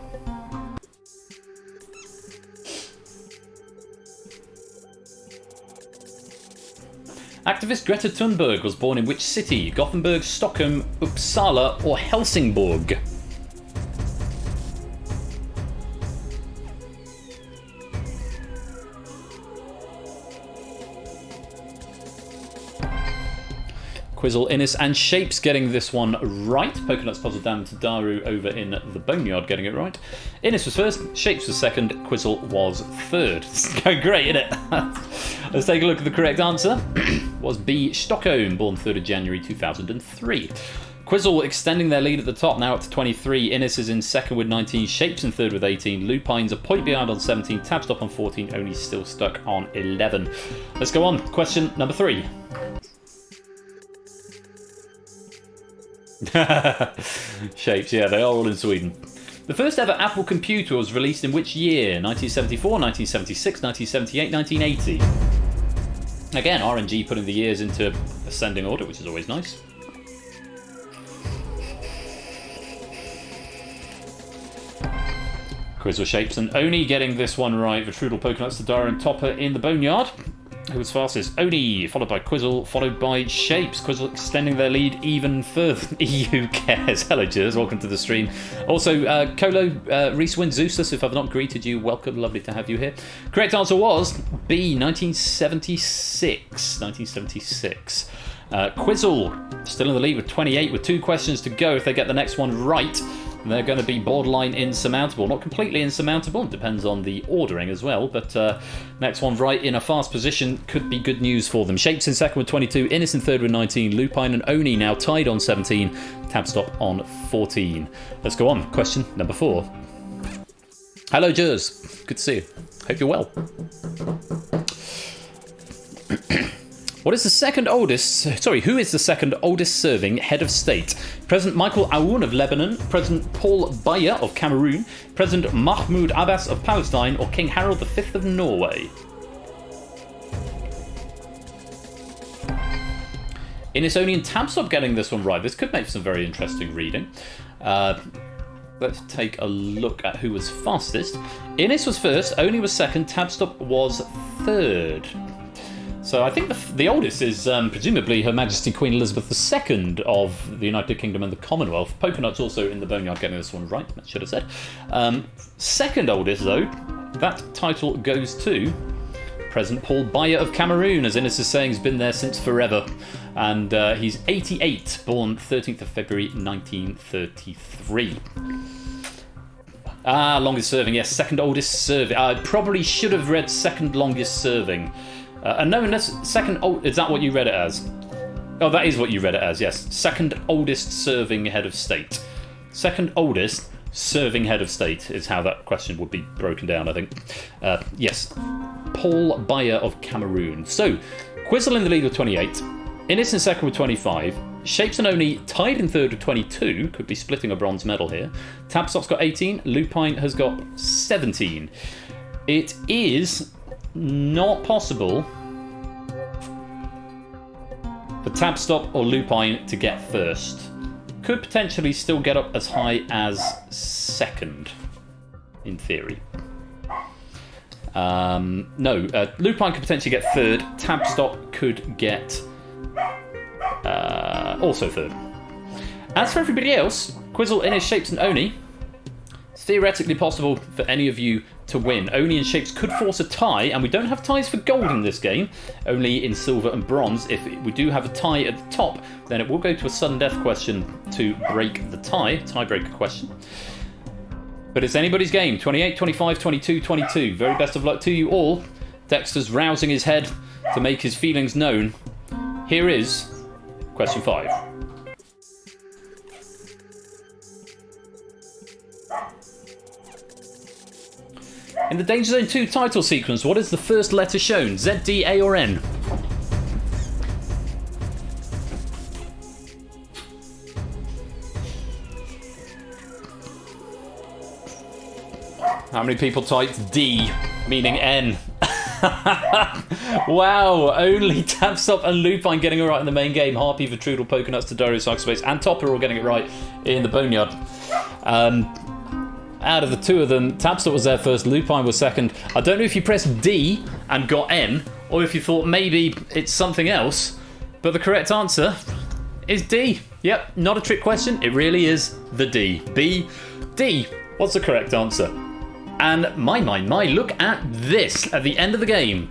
Activist Greta Thunberg was born in which city? Gothenburg, Stockholm, Uppsala, or Helsingborg? Quizzle, Innes, and Shapes getting this one right. Pokenuts, Puzzle, Dan, Tadaru over in the Boneyard getting it right. Innes was first, Shapes was second, Quizzle was third. It's going great, isn't it? Let's take a look at the correct answer. Was B, Stockholm, born 3rd of January 2003. Quizzle extending their lead at the top, now up to 23. Innes is in second with 19, Shapes in third with 18. Lupine's a point behind on 17, Tabstop on 14, only still stuck on 11. Let's go on. Question number 3. Shapes, yeah, they are all in Sweden. The first ever Apple computer was released in which year? 1974, 1976, 1978, 1980. Again, RNG putting the years into ascending order, which is always nice. Quizzle, Shapes, and Oni getting this one right. Vitrudal, Pokenuts, Tadara, and Topper in the Boneyard. Who was fastest? Oni, followed by Quizzle, followed by Shapes. Quizzle extending their lead even further. EU cares. Hello, Jers. Welcome to the stream. Also, Colo, Reese Wynn, Zeustus, if I've not greeted you, welcome. Lovely to have you here. Correct answer was B, 1976. 1976. Quizzle, still in the lead with 28, with 2 questions to go. If they get the next one right, they're going to be borderline insurmountable. Not completely insurmountable, it depends on the ordering as well, but next one right in a fast position could be good news for them. Shapes in second with 22, Innes in third with 19, Lupine and Oni now tied on 17, Tabstop on 14. Let's go on. Question number 4. Hello, Jers. Good to see you. Hope you're well. Who is the second oldest serving head of state? President Michael Aoun of Lebanon, President Paul Biya of Cameroon, President Mahmoud Abbas of Palestine, or King Harold V of Norway? Innes, Oni, and Tabstop getting this one right. This could make for some very interesting reading. Let's take a look at who was fastest. Innes was first, Oni was second, Tabstop was third. So I think the oldest is presumably Her Majesty Queen Elizabeth II of the United Kingdom and the Commonwealth. Pokenut's also in the Boneyard getting this one right, I should have said. Second oldest, though, that title goes to President Paul Biya of Cameroon, as Innes is saying, he's been there since forever. And he's 88, born 13th of February 1933. Longest serving, yes, second oldest serving. I probably should have read second longest serving. No, unless second old, is that what you read it as? Oh, that is what you read it as, yes. Second oldest serving head of state. Second oldest serving head of state is how that question would be broken down, I think. Yes, Paul Biya of Cameroon. So, Quizzle in the lead with 28, Innes in second with 25, Shapes and Oni tied in third with 22, could be splitting a bronze medal here. Tabstop's got 18, Lupine has got 17. It is not possible for Tabstop or Lupine to get first. Could potentially still get up as high as second, in theory. No, Lupine could potentially get third. Tabstop could get also third. As for everybody else, Quizzle, Innes, Shapes, and Oni, it's theoretically possible for any of you to win. Oni and Shapes could force a tie, and we don't have ties for gold in this game, only in silver and bronze. If we do have a tie at the top, then it will go to a sudden death question to break the tiebreaker question. But it's anybody's game. 28, 25, 22, 22. Very best of luck to you all. Dexter's rousing his head to make his feelings known. Here is question 5. In the Danger Zone 2 title sequence, what is the first letter shown? Z, D, A, or N? How many people typed D, meaning N? Wow, only Tabstop and Lupine getting it right in the main game. Harpy, Vitrudal, Pokenuts, Tadaro, Psychospace, and Topper all getting it right in the Boneyard. Out of the two of them, Tabstop was there first, Lupine was second. I don't know if you pressed D and got N, or if you thought maybe it's something else. But the correct answer is D. Yep, not a trick question. It really is the D. B, D. What's the correct answer? And my, look at this at the end of the game.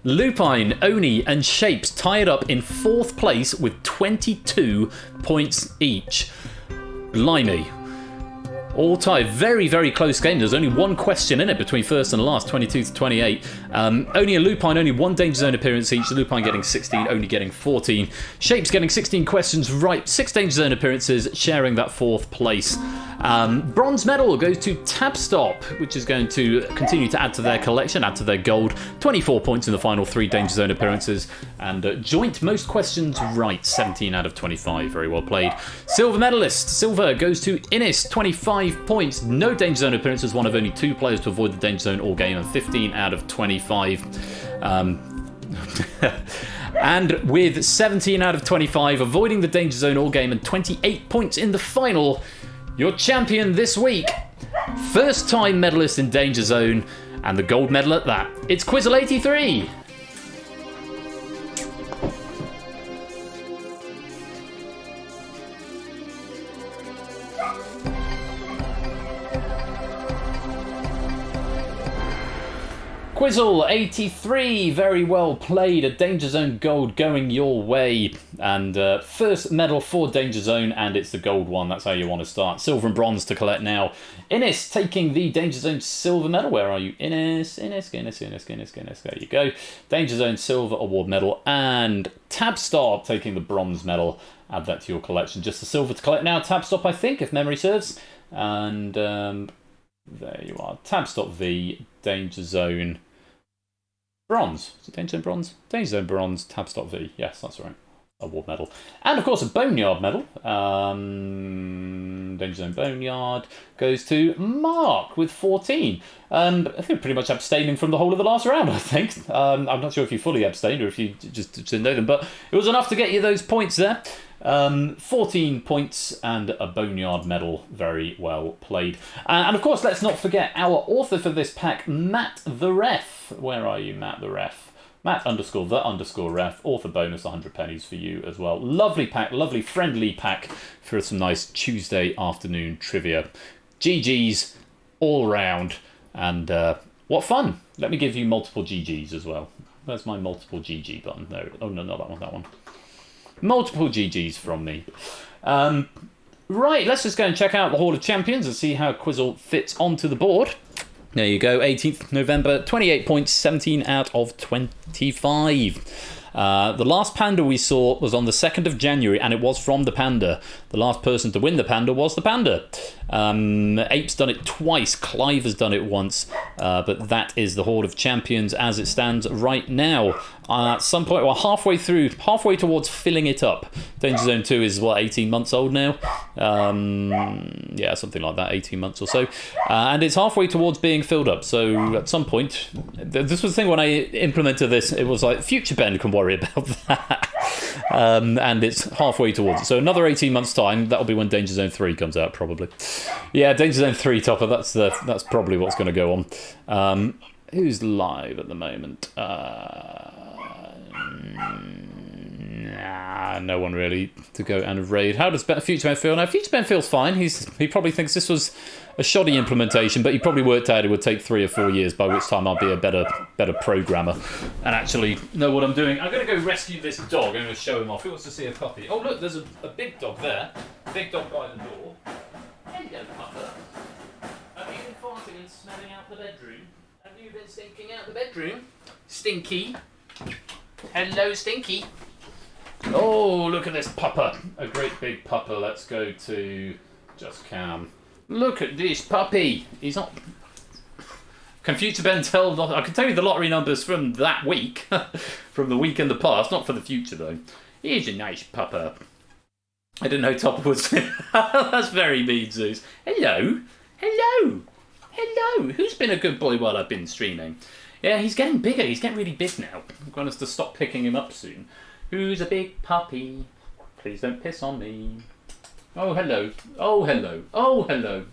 Lupine, Oni, and Shapes tied up in 4th place with 22 points each. Blimey. All tied. Very, very close game. There's only one question in it between first and last, 22 to 28. Oni and Lupine, only 1 Danger Zone appearance each. Lupine getting 16, Oni getting 14. Shapes getting 16 questions right. 6 Danger Zone appearances, sharing that 4th place. Bronze medal goes to Tabstop, which is going to continue to add to their collection, add to their gold. 24 points in the final 3 Danger Zone appearances. And joint most questions right, 17 out of 25. Very well played. Silver medalist, silver goes to Innis, 25 points. No Danger Zone appearances, one of only 2 players to avoid the Danger Zone all game, and 15 out of 25. And with 17 out of 25, avoiding the Danger Zone all game and 28 points in the final, your champion this week, first time medalist in Danger Zone, and the gold medal at that. It's Quizzle83. Quizzle83, very well played. A Danger Zone gold going your way. And first medal for Danger Zone, and it's the gold one. That's how you want to start. Silver and bronze to collect now. Innis taking the Danger Zone silver medal. Where are you? Innis. There you go. Danger Zone silver award medal. And Tabstop taking the bronze medal. Add that to your collection. Just the silver to collect now. Tabstop, I think, if memory serves. And there you are. Tabstop V, Danger Zone bronze. Is it Danger Zone bronze? Danger Zone bronze, Tabstop V. Yes, that's right. Award medal. And of course a Boneyard medal. Danger Zone Boneyard goes to Mark with 14. I think pretty much abstaining from the whole of the last round, I think. I'm not sure if you fully abstained or if you just didn't know them, but it was enough to get you those points there. 14 points and a Boneyard medal. Very well played. And of course, let's not forget our author for this pack, Matt the Ref. Where are you, Matt the Ref? Matt_the_ref. Author bonus, 100 pennies for you as well. Lovely pack, lovely friendly pack for some nice Tuesday afternoon trivia. GG's all round. And what fun. Let me give you multiple GG's as well. Where's my multiple GG button? There. Oh, no, not that one, that one. Multiple GG's from me. Right, let's just go and check out the Hall of Champions and see how Quizzle fits onto the board. There you go, 18th November, 28 points, 17 out of 25. The last Panda we saw was on the 2nd of January, and it was from the Panda. The last person to win the Panda was the Panda. Ape's done it twice, Clive has done it once, but that is the Horde of Champions as it stands right now. At some point, well, halfway towards filling it up. Danger Zone 2 is, 18 months old now? Yeah, something like that, 18 months or so. And it's halfway towards being filled up, so at some point, this was the thing when I implemented this, it was like, Future Ben can worry about that. And it's halfway towards it. So another 18 months' time, that'll be when Danger Zone 3 comes out, probably. Yeah, Danger Zone 3 topper, that's probably what's going to go on. Who's live at the moment? No one really to go and raid. How does Future Ben feel? Now, Future Ben feels fine. He probably thinks this was a shoddy implementation, but he probably worked out it would take 3 or 4 years, by which time I'll be a better programmer and actually know what I'm doing. I'm going to go rescue this dog. I'm going to show him off. Who wants to see a puppy? Oh, look, there's a big dog there. Big dog by the door. Hello, Papa. Have you been farting and smelling out the bedroom? Have you been stinking out the bedroom? Stinky. Hello, Stinky. Oh, look at this pupper. A great big pupper. Let's go to Just Cam. Look at this puppy. He's not... Can Future Ben tell... I can tell you the lottery numbers from that week. From the week in the past. Not for the future, though. Here's a nice pupper. I didn't know Topper was... That's very mean, Zeus. Hello. Hello. Hello. Who's been a good boy while I've been streaming? Yeah, he's getting bigger. He's getting really big now. I'm going to stop picking him up soon. Who's a big puppy? Please don't piss on me. Oh, hello. Oh, hello. Oh, hello.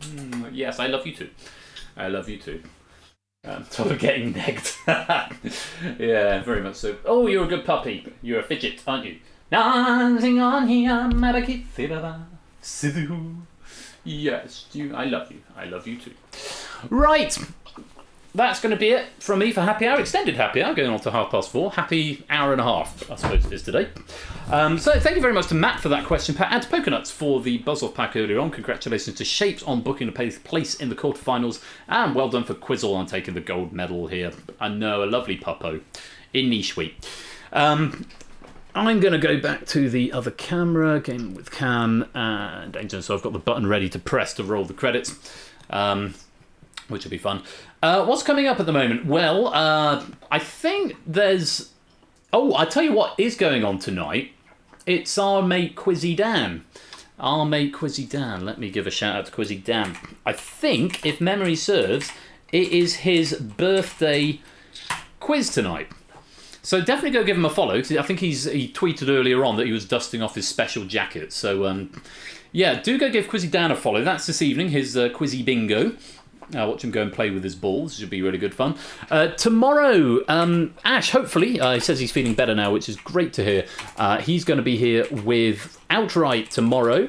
Yes, I love you too. I love you too. Top of getting negged. Yeah, very much so. Oh, you're a good puppy. You're a fidget, aren't you? Dancing on here, yes, I love you. I love you too. Right. That's going to be it from me for Happy Hour. Extended Happy Hour, going on to 4:30. Happy hour and a half, I suppose it is today. So thank you very much to Matt for that question, Pat, and to Pokenuts for the Buzz-Off pack earlier on. Congratulations to Shapes on booking a place in the quarterfinals, and well done for Quizzle on taking the gold medal here. I know, a lovely puppo in Nishwi. I'm going to go back to the other camera, game with Cam and DangerZone, so I've got the button ready to press to roll the credits, which will be fun. What's coming up at the moment? Well, I think there's... Oh, I tell you what is going on tonight. It's our mate Quizzy Dan. Our mate Quizzy Dan. Let me give a shout out to Quizzy Dan. I think, if memory serves, it is his birthday quiz tonight. So definitely go give him a follow, because I think he tweeted earlier on that he was dusting off his special jacket. So, yeah, do go give Quizzy Dan a follow. That's this evening, his Quizzy Bingo. Watch him go and play with his balls. It should be really good fun. Tomorrow, Ash, hopefully, he says he's feeling better now, which is great to hear. He's going to be here with Outright tomorrow.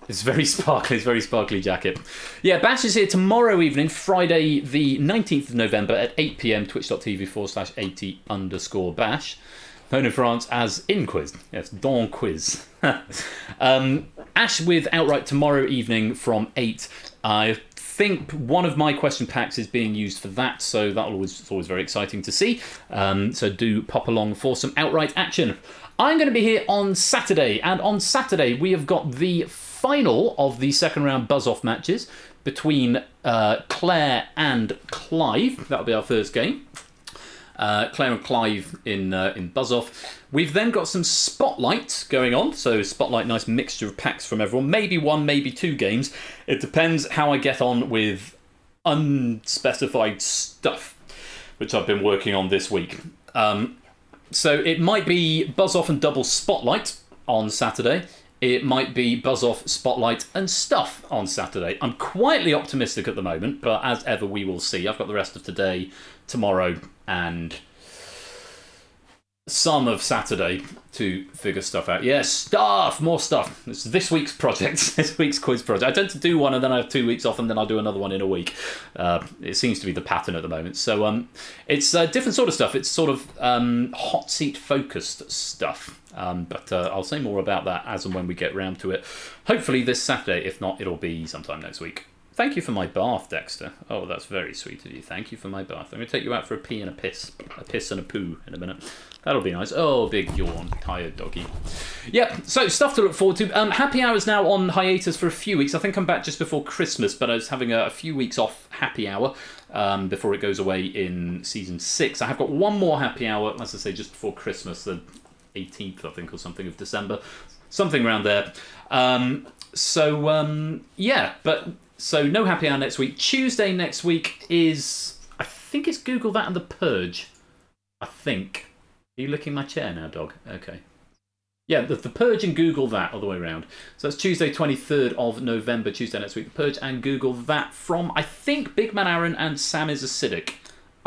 It's very sparkly jacket. Yeah, Bash is here tomorrow evening, Friday the 19th of November at 8 PM, twitch.tv/80_Bash. Known in France as In Quiz. Yes, Don Quiz. Ash with Outright tomorrow evening from 8. I think one of my question packs is being used for that, so it's always very exciting to see. So do pop along for some Outright action. I'm going to be here on Saturday, and on Saturday we have got the final of the second round buzz-off matches between Claire and Clive. That'll be our first game. Claire and Clive in Buzz-Off. We've then got some Spotlight going on. So Spotlight, nice mixture of packs from everyone. Maybe one, maybe two games. It depends how I get on with unspecified stuff, which I've been working on this week. So it might be Buzz-Off and double Spotlight on Saturday. It might be Buzz-Off, Spotlight and stuff on Saturday. I'm quietly optimistic at the moment, but as ever we will see. I've got the rest of today, tomorrow and some of Saturday to figure stuff out. Yeah, stuff! More stuff. It's this week's project, this week's quiz project. I tend to do one and then I have 2 weeks off and then I'll do another one in a week. It seems to be the pattern at the moment. So it's different sort of stuff. It's sort of hot seat focused stuff. But I'll say more about that as and when we get round to it. Hopefully this Saturday. If not, it'll be sometime next week. Thank you for my bath, Dexter. Oh, that's very sweet of you. Thank you for my bath. I'm going to take you out for a pee and a piss. A piss and a poo in a minute. That'll be nice. Oh, big yawn. Tired doggy. Yep, so stuff to look forward to. Happy Hour is now on hiatus for a few weeks. I think I'm back just before Christmas, but I was having a few weeks off Happy Hour before it goes away in Season 6. I have got one more Happy Hour, as I say, just before Christmas, the 18th, I think, or something of December. Something around there. Yeah, but... So no Happy Hour next week. Tuesday next week is... I think it's Google That and The Purge. I think. Are you licking my chair now, dog? Okay. Yeah, the Purge and Google That all the way around. So that's Tuesday 23rd of November, Tuesday next week. The Purge and Google That from, I think, Big Man Aaron and Sam is Acidic.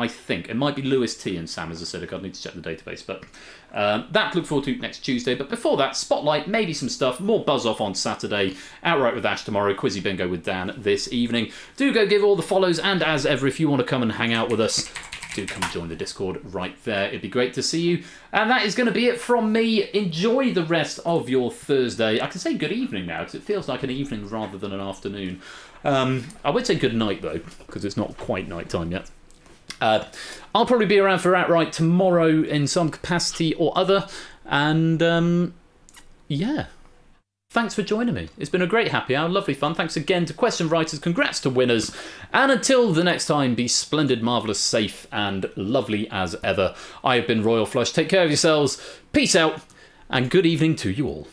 I think. It might be Lewis T and Sam is Acidic. I'd need to check the database. But that to look forward to next Tuesday. But before that, Spotlight, maybe some stuff. More Buzz-Off on Saturday. Outright with Ash tomorrow. Quizzy Bingo with Dan this evening. Do go give all the follows. And as ever, if you want to come and hang out with us, do come and join the Discord right there. It'd be great to see you. And that is going to be it from me. Enjoy the rest of your Thursday. I can say good evening now because it feels like an evening rather than an afternoon. I would say good night though because it's not quite night time yet. I'll probably be around for Outright tomorrow in some capacity or other. And yeah, thanks for joining me. It's been a great Happy Hour, lovely fun. Thanks again to question writers, congrats to winners. And until the next time, be splendid, marvellous, safe and lovely as ever. I have been Royal Flush. Take care of yourselves. Peace out and good evening to you all.